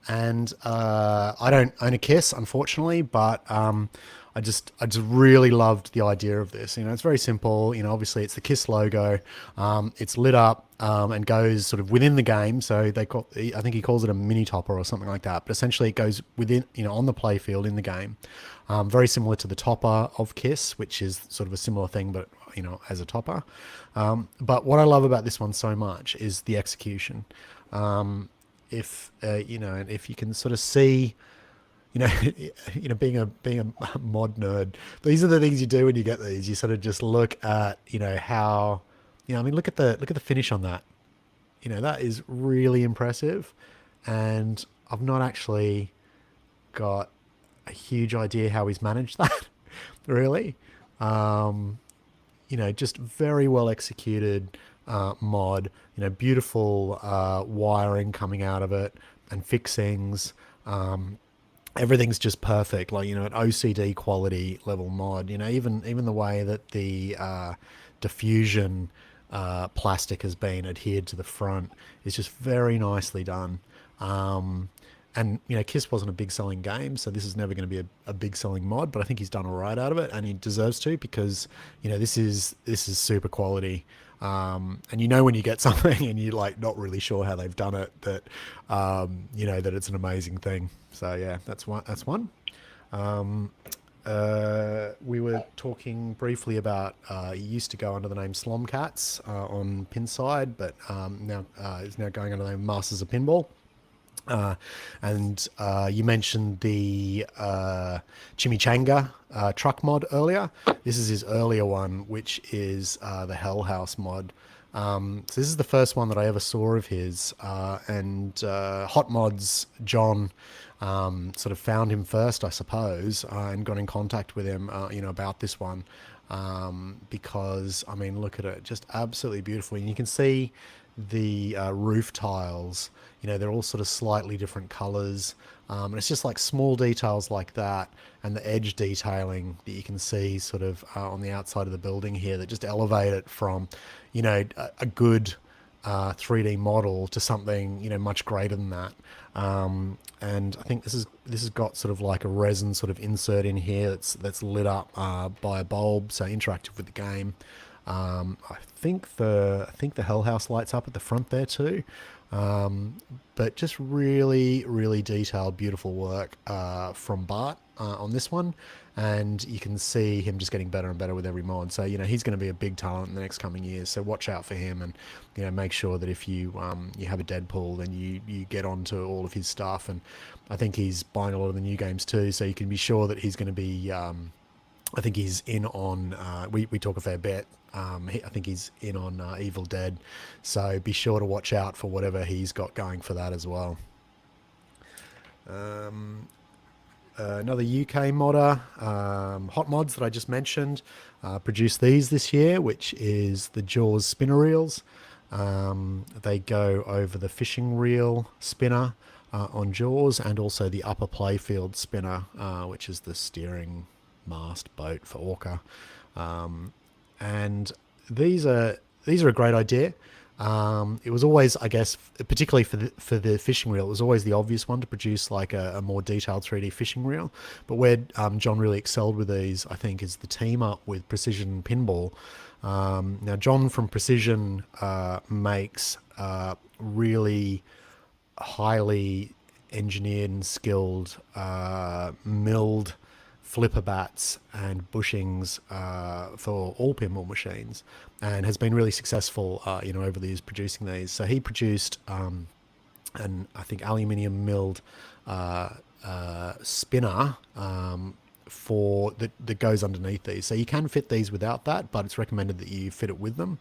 and I don't own a Kiss, unfortunately, but I just really loved the idea of this. It's very simple. Obviously it's the Kiss logo. It's lit up and goes sort of within the game. So I think he calls it a mini topper or something like that. But essentially it goes within, on the play field in the game. Very similar to the topper of Kiss, which is sort of a similar thing, but as a topper. But what I love about this one so much is the execution. if and if you can sort of see, being a mod nerd, these are the things you do when you get these. You sort of just look at how, look at the finish on that. That is really impressive, and I've not actually got a huge idea how he's managed that, really. Just very well executed mod. Beautiful wiring coming out of it and fixings. Everything's just perfect, like an OCD quality level mod. Even the way that the diffusion plastic has been adhered to the front is just very nicely done. And Kiss wasn't a big selling game, so this is never going to be a big selling mod, but I think he's done all right out of it, and he deserves to, because this is super quality. And when you get something and you're like not really sure how they've done it, that that it's an amazing thing. So yeah, that's one. We were talking briefly about he used to go under the name Slomcats on Pinside, but now is now going under the name Masters of Pinball. And you mentioned the Chimichanga truck mod earlier. This is his earlier one, which is the Hell House mod. So this is the first one that I ever saw of his, and Hot Mods John sort of found him first, I suppose, and got in contact with him, about this one, because look at it, just absolutely beautiful, and you can see the roof tiles. They're all sort of slightly different colors, and it's just like small details like that, and the edge detailing that you can see sort of on the outside of the building here, that just elevate it from a good 3D model to something much greater than that. And I think this has got sort of like a resin sort of insert in here that's lit up by a bulb, so interactive with the game. I think the Hell House lights up at the front there too. But just really, really detailed, beautiful work from Bart on this one, and you can see him just getting better and better with every mod. So he's going to be a big talent in the next coming years. So watch out for him, and make sure that if you have a Deadpool, then you get onto all of his stuff. And I think he's buying a lot of the new games too, so you can be sure that he's going to be. I think he's in on. We talk a fair bit. I think he's in on Evil Dead, so be sure to watch out for whatever he's got going for that as well. Another UK modder, Hot Mods, that I just mentioned, produced these this year, which is the Jaws spinner reels. They go over the fishing reel spinner on Jaws, and also the upper playfield spinner, which is the steering mast boat for Orca. And these are a great idea. It was always, I guess, particularly for the fishing reel, it was always the obvious one to produce like a more detailed 3D fishing reel. But where John really excelled with these, I think, is the team up with Precision Pinball. Now, John from Precision makes really highly engineered and skilled milled flipper bats and bushings for all pinball machines, and has been really successful over the years producing these. So he produced an, I think, aluminium milled spinner for that goes underneath these. So you can fit these without that, but it's recommended that you fit it with them.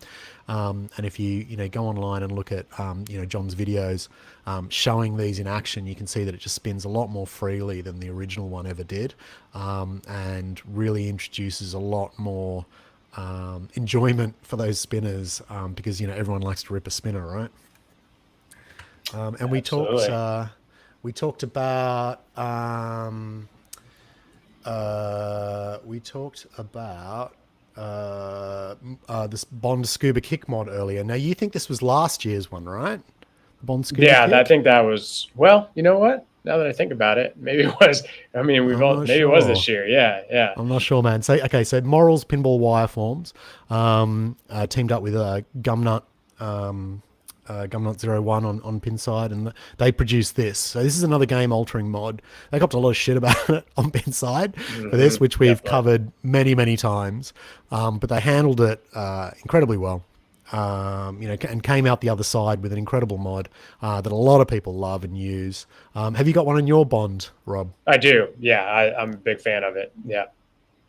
And if you go online and look at John's videos showing these in action, you can see that it just spins a lot more freely than the original one ever did, and really introduces a lot more enjoyment for those spinners, because everyone likes to rip a spinner, right? And we talked about this Bond Scuba Kick mod earlier. Now, you think this was last year's one, right? Bond Scuba Kick? I think that was. Well, you know what? Now that I think about it, maybe it was. I mean, maybe it was this year. Yeah. I'm not sure, man. So Morrel's Pinball Wireforms teamed up with Gumnut. Gumnut 01 on Pinside, and they produced this. So this is another game-altering mod. They got a lot of shit about it on Pinside for this, which we've covered many, many times, but they handled it incredibly well. and came out the other side with an incredible mod that a lot of people love and use. Have you got one in your Bond, Rob? I do. Yeah, I'm a big fan of it. Yeah.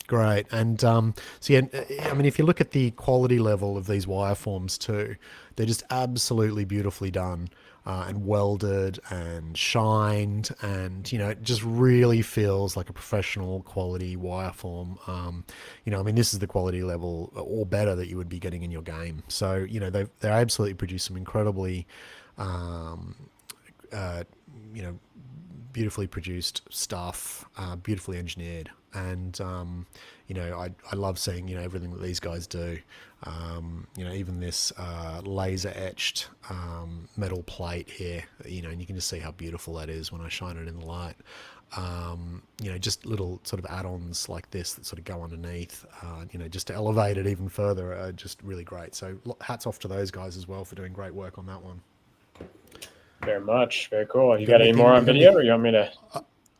Great. And so, yeah, I mean, if you look at the quality level of these wireforms too, they're just absolutely beautifully done and welded and shined. And, it just really feels like a professional quality wireform. I mean, this is the quality level or better that you would be getting in your game. So, they absolutely produce some incredibly, beautifully produced stuff, beautifully engineered. And, I love seeing, everything that these guys do. Even this laser etched metal plate here, and you can just see how beautiful that is when I shine it in the light. Just little sort of add-ons like this that sort of go underneath, just to elevate it even further are just really great. So hats off to those guys as well for doing great work on that one. Very much. Very cool. You got any more on video, or you want me to?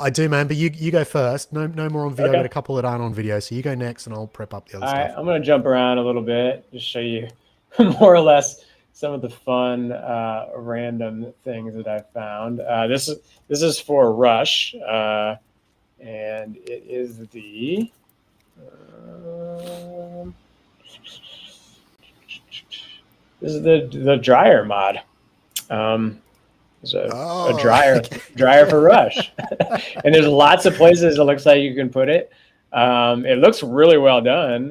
I do, man, but you go first. No more on video. Okay. I got a couple that aren't on video, so you go next, and I'll prep up the other stuff. I'm going to jump around a little bit, just show you more or less some of the fun, random things that I found. This is for Rush, and it is the. This is the dryer mod. It's a dryer for Rush, and there's lots of places it looks like you can put it. It looks really well done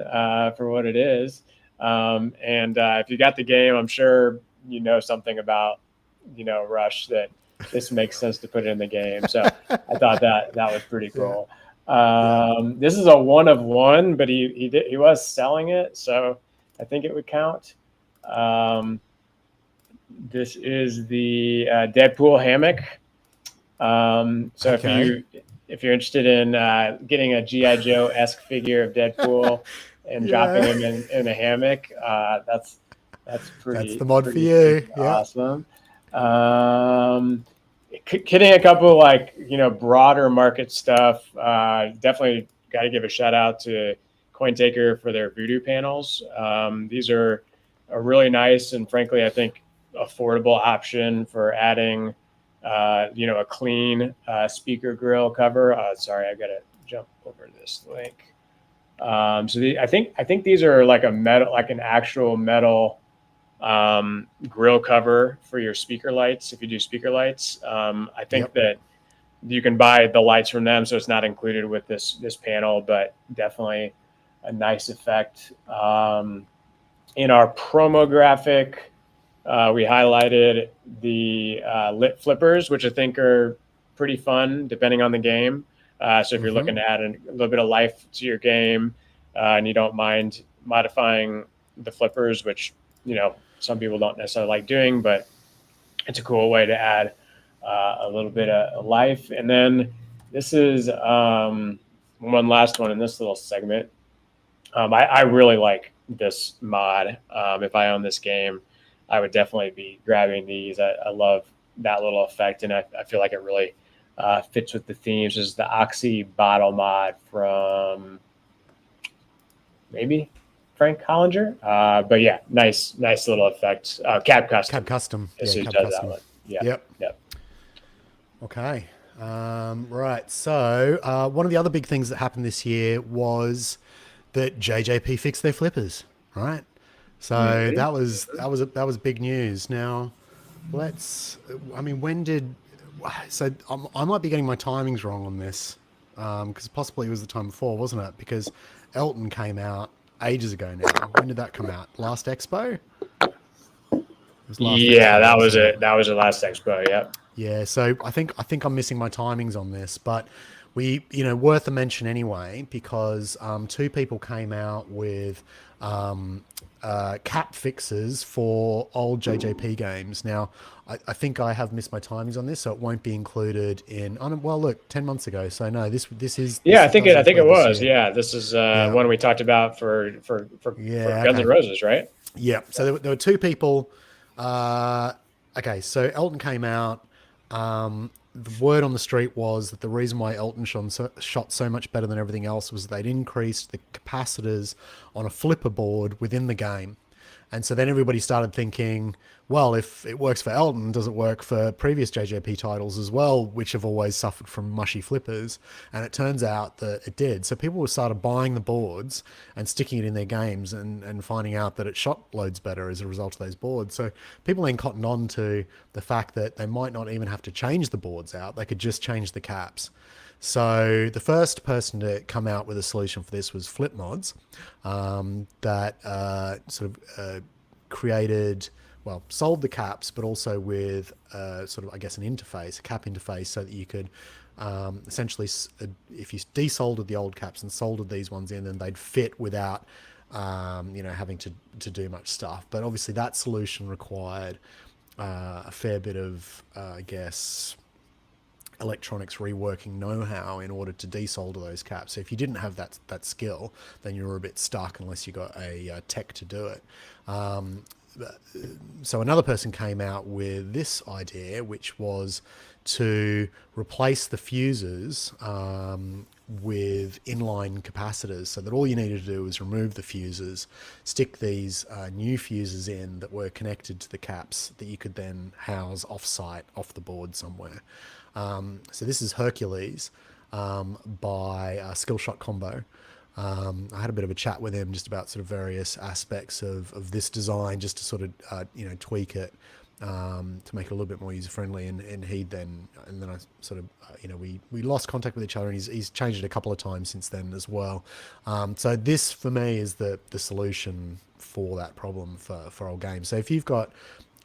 for what it is. And if you got the game, I'm sure you know something about Rush that this makes sense to put it in the game. So I thought that was pretty cool. This is a 1 of 1, but he was selling it, so I think it would count. This is the Deadpool hammock. So Okay. if you're interested in getting a G.I. Joe-esque figure of Deadpool and dropping him in a hammock, that's pretty. That's the mod for you. Awesome. Kidding a couple broader market stuff. Definitely got to give a shout out to CoinTaker for their Voodoo panels. These are a really nice and frankly, I think, affordable option for adding, a clean speaker grill cover. Sorry, I've got to jump over this link. I think these are like an actual metal grill cover for your speaker lights. If you do speaker lights, I think that you can buy the lights from them, so it's not included with this panel, but definitely a nice effect. In our promo graphic, we highlighted the lit flippers, which I think are pretty fun depending on the game. So if you're looking to add a little bit of life to your game and you don't mind modifying the flippers, which, some people don't necessarily like doing, but it's a cool way to add a little bit of life. And then this is one last one in this little segment. I really like this mod. If I own this game, I would definitely be grabbing these. I love that little effect, and I feel like it really fits with the themes. This is the Oxy bottle mod from maybe Frank Hollinger. But yeah, nice little effect. Cab Custom. Cab Custom. This Yeah, does Cab that Custom. one. Yeah. Yep. Okay. Right. So one of the other big things that happened this year was that JJP fixed their flippers. Right. So that was big news. Now, when did? So I might be getting my timings wrong on this, because possibly it was the time before, wasn't it? Because Elton came out ages ago now. When did that come out? Last Expo? That was it. That was the last Expo. Yep. Yeah. So I think I'm missing my timings on this, but we, worth a mention anyway, because 2 people came out with cap fixes for old JJP games. Now, I think I have missed my timings on this, so it won't be included in. Well, look, 10 months ago. So no, this is. Yeah, I think it was. Yeah, this is one we talked about for Guns N' Roses, right? Yeah. So there were 2 people. Okay, so Elton came out. The word on the street was that the reason why Elton shot so much better than everything else was they'd increased the capacitors on a flipper board within the game. And so then everybody started thinking, well, if it works for Elton, does it work for previous JJP titles as well, which have always suffered from mushy flippers? And it turns out that it did. So people started buying the boards and sticking it in their games and finding out that it shot loads better as a result of those boards. So people then cottoned on to the fact that they might not even have to change the boards out. They could just change the caps. So the first person to come out with a solution for this was Flipmods, that created, well, sold the caps, but also with sort of, I guess, an interface, a cap interface, so that you could essentially, if you desoldered the old caps and soldered these ones in, then they'd fit without, having to do much stuff. But obviously that solution required a fair bit of, I guess, electronics reworking know-how in order to desolder those caps. So if you didn't have that skill, then you were a bit stuck unless you got a tech to do it. So another person came out with this idea, which was to replace the fuses with inline capacitors, so that all you needed to do was remove the fuses, stick these new fuses in that were connected to the caps that you could then house off-site, off the board somewhere. So this is Hercules by Skillshot Combo. I had a bit of a chat with him just about sort of various aspects of this design, just to sort of tweak it to make it a little bit more user friendly. And then I sort of we lost contact with each other, and he's changed it a couple of times since then as well. So this for me is the solution for that problem for old games. So if you've got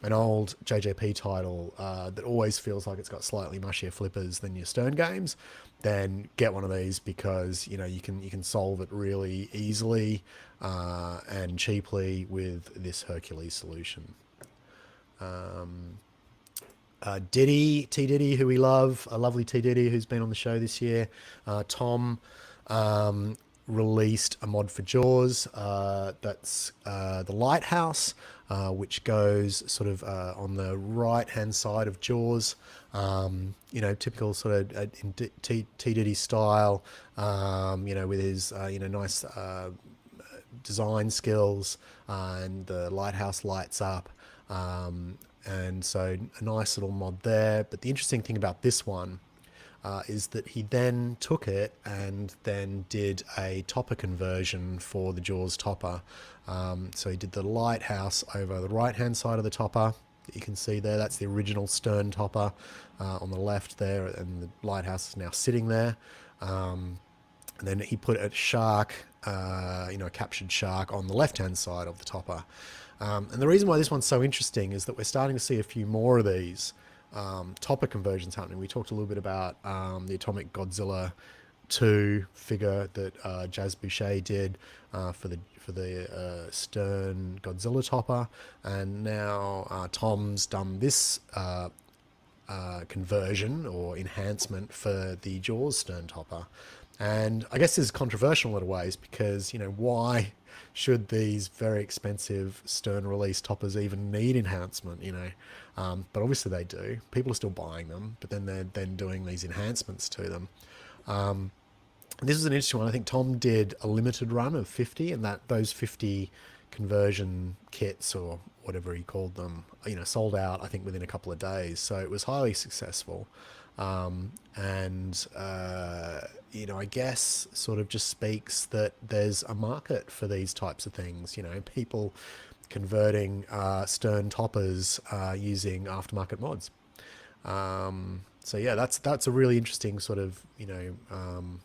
an old JJP title that always feels like it's got slightly mushier flippers than your Stern games, then get one of these, because you can solve it really easily and cheaply with this Hercules solution. T Diddy, who we love, a lovely T Diddy who's been on the show this year, Tom released a mod for Jaws that's the Lighthouse, which goes sort of on the right hand side of Jaws, typical sort of T Diddy style, with his nice design skills, and the lighthouse lights up, and so a nice little mod there. But the interesting thing about this one is that he then took it and then did a topper conversion for the Jaws topper. So he did the lighthouse over the right hand side of the topper that you can see there. That's the original Stern topper on the left there, and the lighthouse is now sitting there. And then he put a shark, a captured shark on the left hand side of the topper. And the reason why this one's so interesting is that we're starting to see a few more of these topper conversions happening. We talked a little bit about the Atomic Godzilla 2 figure that Jazz Boucher did for the Stern Godzilla topper, and now Tom's done this conversion or enhancement for the Jaws Stern topper. And I guess this is controversial in a ways, because why should these very expensive Stern release toppers even need enhancement? But obviously they do. People are still buying them, but then they're then doing these enhancements to them. This is an interesting one. I think Tom did a limited run of 50, and those 50 conversion kits, or whatever he called them, sold out, I think, within a couple of days. So it was highly successful. I guess sort of just speaks that there's a market for these types of things. People converting Stern toppers using aftermarket mods. So yeah, that's a really interesting sort of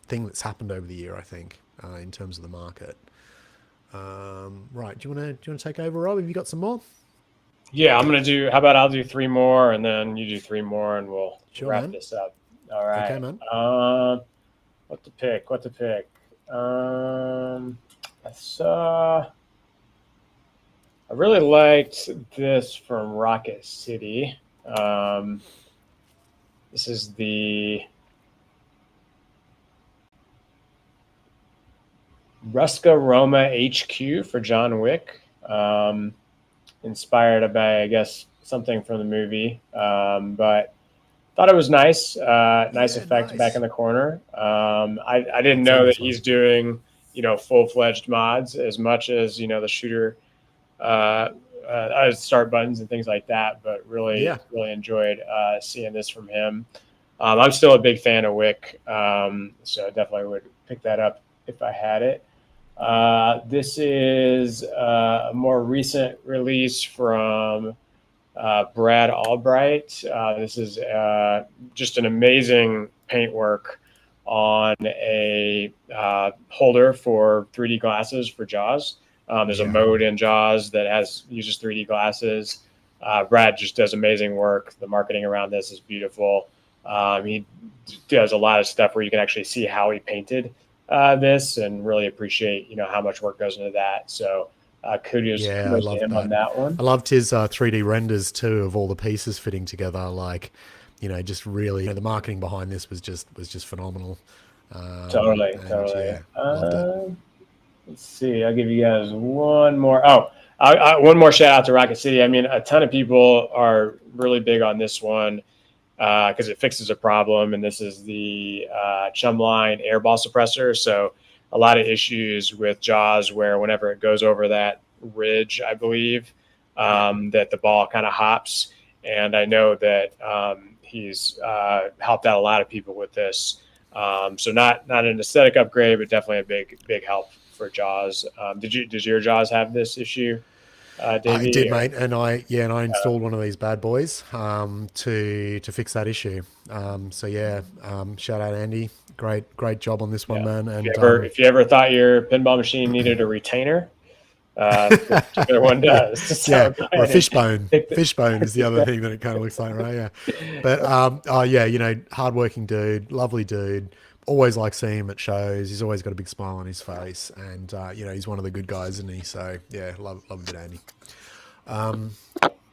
thing that's happened over the year, I think, in terms of the market. Right, do you want to take over, Rob? Have you got some more? Yeah, how about I'll do 3 more, and then you do 3 more, and we'll wrap this up. All right. Okay, man. What to pick? I really liked this from Rocket City. This is the Ruska Roma HQ for John Wick. Inspired by, I guess, something from the movie, but thought it was nice. Nice effect back in the corner. I didn't know that he's doing, full-fledged mods as much as, the shooter start buttons and things like that. But really, really enjoyed seeing this from him. I'm still a big fan of Wick, so I definitely would pick that up if I had it. This is a more recent release from Brad Albright. This is just an amazing paintwork on a holder for 3D glasses for Jaws. There's a mode in Jaws that uses 3D glasses. Brad just does amazing work. The marketing around this is beautiful. He does a lot of stuff where you can actually see how he painted this, and really appreciate how much work goes into that. So kudos to him on that one. I loved his 3D renders too of all the pieces fitting together. Like, just really the marketing behind this was just phenomenal. Totally. Yeah, loved it. Let's see. I'll give you guys one more. One more shout out to Rocket City. I mean, a ton of people are really big on this one because it fixes a problem, and this is the Chumline airball suppressor. So a lot of issues with Jaws where whenever it goes over that ridge, I believe, that the ball kind of hops. And I know that he's helped out a lot of people with this. So not an aesthetic upgrade, but definitely a big help for Jaws. Does your Jaws have this issue, Davey? It did, mate, and I installed one of these bad boys to fix that issue. Shout out Andy, great job on this one, man. And if you ever thought your pinball machine needed a retainer, the particular one does. So or a fishbone. Fishbone is the other thing that it kind of looks like, right? Yeah, but hardworking dude, lovely dude. Always like seeing him at shows. He's always got a big smile on his face, and he's one of the good guys, isn't he? So yeah, love a bit, Andy.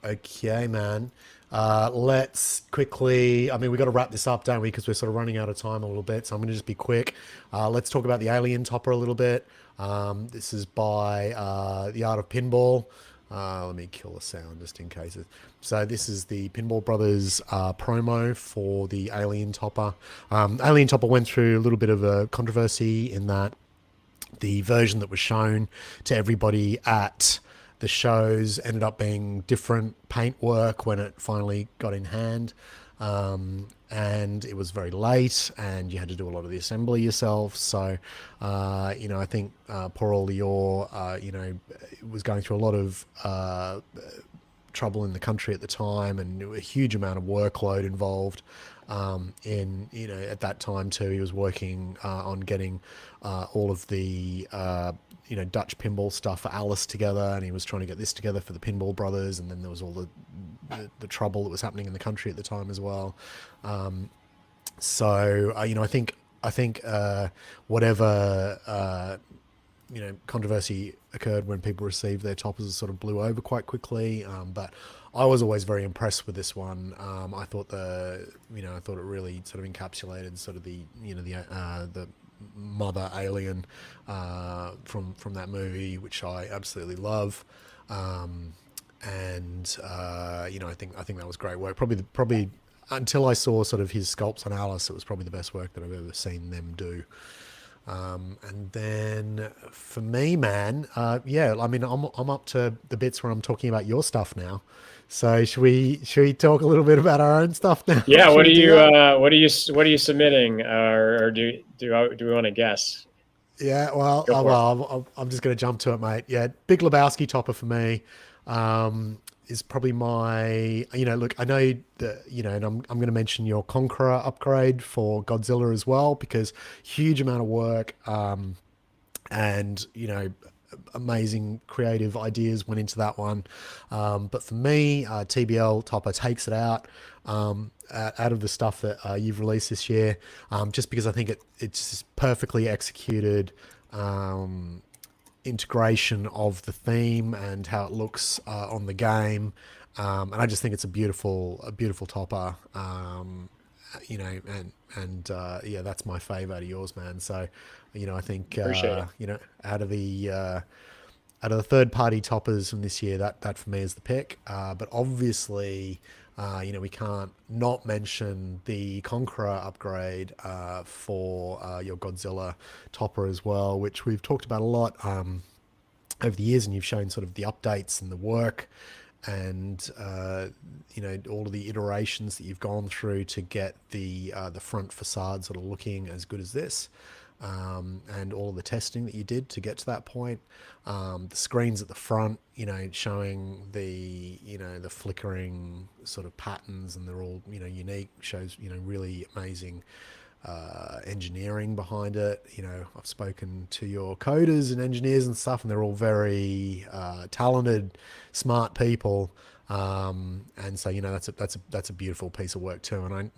Okay, man. Let's quickly. I mean, we got to wrap this up, don't we? Because we're sort of running out of time a little bit. So I'm going to just be quick. Let's talk about the Alien topper a little bit. This is by The Art of Pinball. Let me kill the sound just in case. So this is the Pinball Brothers promo for the Alien Topper. Alien Topper went through a little bit of a controversy in that the version that was shown to everybody at the shows ended up being different paintwork when it finally got in hand. And it was very late, and you had to do a lot of the assembly yourself. So, I think poor old Lior, was going through a lot of trouble in the country at the time, and a huge amount of workload involved. At that time too, he was working on getting all of the Dutch pinball stuff for Alice together, and he was trying to get this together for the Pinball Brothers, and then there was all the trouble that was happening in the country at the time as well. I think whatever controversy occurred when people received their toppers sort of blew over quite quickly. But I was always very impressed with this one. I thought it really sort of encapsulated sort of the mother alien from that movie, which I absolutely love. I think that was great work. Probably until I saw sort of his sculpts on Alice, it was probably the best work that I've ever seen them do. And then for me, man, I'm up to the bits where I'm talking about your stuff now. So should we talk a little bit about our own stuff now? Yeah. What are you submitting, or do we want to guess? Yeah. Well, I'm just going to jump to it, mate. Yeah. Big Lebowski topper for me. Is probably my, look, I know that, and I'm going to mention your Conqueror upgrade for Godzilla as well, because huge amount of work, and, amazing creative ideas went into that one. But for me, TBL topper takes it out of the stuff that you've released this year, just because I think it's just perfectly executed, integration of the theme and how it looks on the game, and I just think it's a beautiful topper, that's my fave out of yours, man. So I think out of the third party toppers from this year, that for me is the pick, but obviously we can't not mention the Conqueror upgrade for your Godzilla topper as well, which we've talked about a lot over the years, and you've shown sort of the updates and the work and all of the iterations that you've gone through to get the front facade sort of looking as good as this, and all of the testing that you did to get to that point. The screens at the front, showing the the flickering sort of patterns, and they're all unique, shows really amazing engineering behind it. I've spoken to your coders and engineers and stuff, and they're all very talented, smart people. And so that's a beautiful piece of work too. And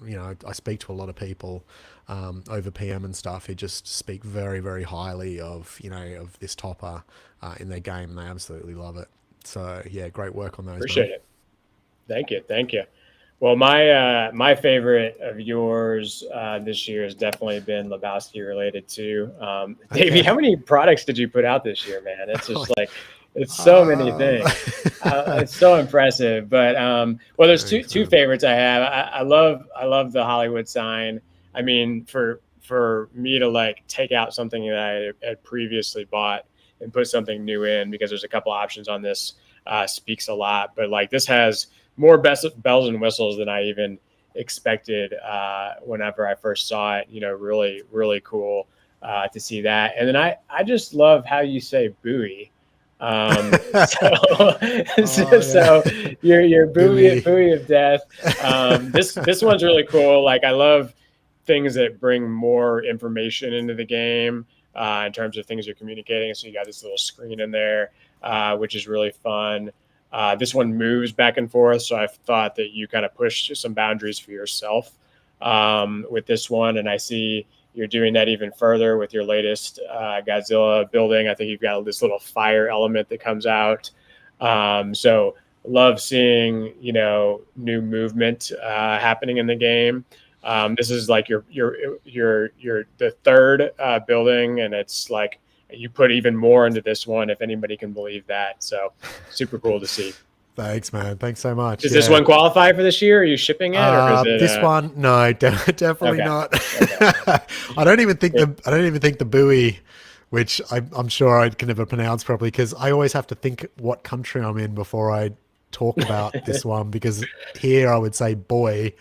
I speak to a lot of people over PM and stuff who just speak very, very highly of of this topper in their game, and they absolutely love it. So yeah, great work on those. Appreciate it. Thank you. Well, my favorite of yours this year has definitely been Lebowski related too. Davey, how many products did you put out this year, man? It's just like, it's so many things. It's so impressive. But well, there's two favorites I have. I love the Hollywood sign. I mean, for me to like take out something that I had previously bought and put something new in, because there's a couple options on this, speaks a lot. But like, this has more bells and whistles than I even expected whenever I first saw it. Really, really cool to see that. And then I just love how you say buoy. So your buoy of death. This one's really cool. Like, I love things that bring more information into the game in terms of things you're communicating. So you got this little screen in there, which is really fun. This one moves back and forth, so I've thought that you kind of push some boundaries for yourself with this one, and I see you're doing that even further with your latest Godzilla building. I think you've got this little fire element that comes out. So love seeing new movement happening in the game. This is like your the third building, and it's like, you put even more into this one, if anybody can believe that. So super cool to see. Thanks, man. Thanks so much. Does this one qualify for this year? Are you shipping it? Or is it this one? No, definitely not. Okay. I don't even think the buoy, which I'm sure I can never pronounce properly, because I always have to think what country I'm in before I talk about this one, because here I would say boy,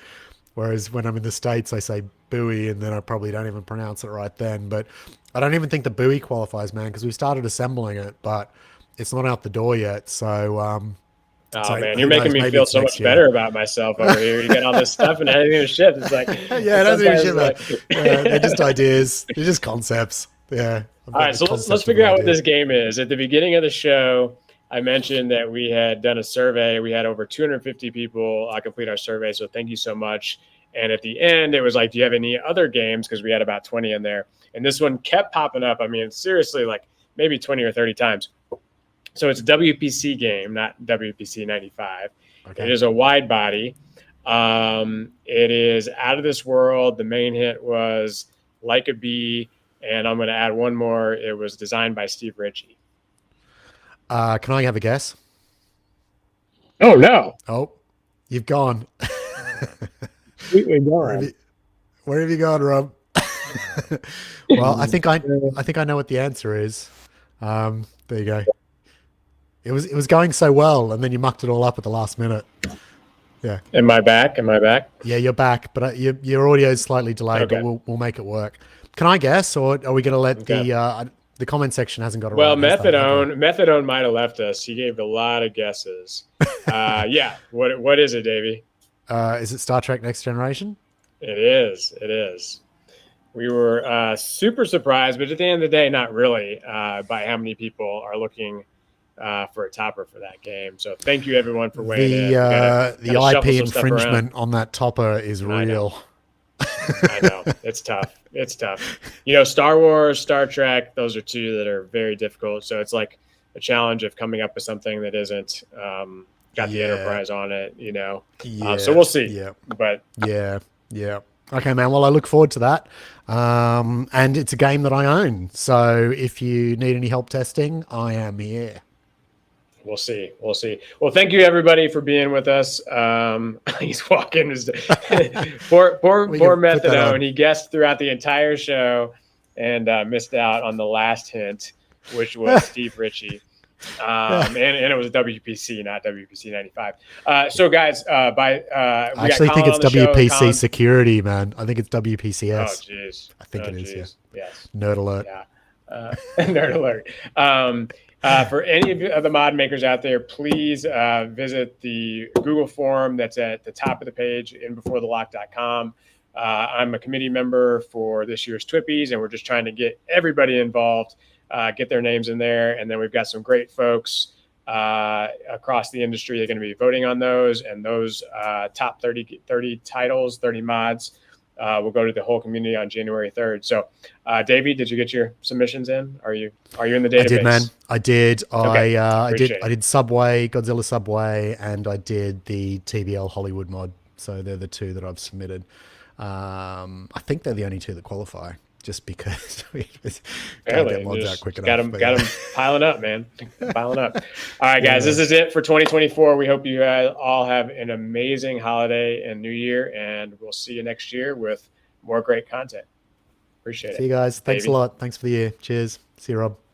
whereas when I'm in the States I say buoy, and then I probably don't even pronounce it right then. But I don't even think the buoy qualifies, man, because we started assembling it, but it's not out the door yet. So man, you're making me feel so much better about myself over here. You get all this stuff and anything to ship. It's like, yeah, it doesn't even ship. Like... they're just ideas. They're just concepts. Yeah. All right, so let's figure out what this game is. At the beginning of the show, I mentioned that we had done a survey. We had over 250 people complete our survey, so thank you so much. And at the end, it was like, do you have any other games? Because we had about 20 in there. And this one kept popping up. I mean, seriously, like maybe 20 or 30 times. So it's a WPC game, not WPC 95. Okay. It is a wide body. It is out of this world. The main hit was Like a Bee. And I'm going to add one more. It was designed by Steve Ritchie. Can I have a guess? Oh, no. Oh, you've gone. Completely gone. Where have you gone, Rob? Well, I think I know what the answer is. There you go. It was going so well, and then you mucked it all up at the last minute. Yeah. Am I back? Yeah, you're back, but your audio is slightly delayed. Okay. But we'll make it work. Can I guess, or are we going to let the comment section hasn't got it well, right? Methadone might have left us. He gave a lot of guesses. Yeah. What is it, Davey? Is it Star Trek Next Generation? It is. We were super surprised, but at the end of the day, not really, by how many people are looking for a topper for that game. So thank you, everyone, for weighing in. The IP infringement on that topper is real. I know. It's tough. Star Wars, Star Trek, those are two that are very difficult. So it's like a challenge of coming up with something that isn't got the Enterprise on it, so we'll see. Yeah. But yeah. Okay, man. Well, I look forward to that. And it's a game that I own. So if you need any help testing, I am here. We'll see. Well, thank you, everybody, for being with us. He's walking. Poor Methadone. He guessed throughout the entire show and missed out on the last hint, which was Steve Ritchie. And it was WPC, not WPC 95. So guys, I actually think it's WPC security, man. I think it's WPCS. Oh, jeez. I think it is. Geez. Yeah. Yes. Nerd alert. Yeah. Nerd alert. For any of the mod makers out there, please visit the Google form that's at the top of the page, inbeforethelock.com. I'm a committee member for this year's Twippies, and we're just trying to get everybody involved, get their names in there. And then we've got some great folks across the industry that are going to be voting on those. And those top 30 titles, 30 mods will go to the whole community on January 3rd. So, Davey, did you get your submissions in? Are you in the database? I did, man. I did. Okay. I did Subway, Godzilla Subway, and I did the TBL Hollywood mod. So they're the two that I've submitted. I think they're the only two that qualify, just because we can't get mods out quick enough. Got them piling up, man. Piling up. All right, guys, this is it for 2024. We hope you guys all have an amazing holiday and New Year, and we'll see you next year with more great content. Appreciate it. See you guys. Thanks a lot. Thanks for the year. Cheers. See you, Rob.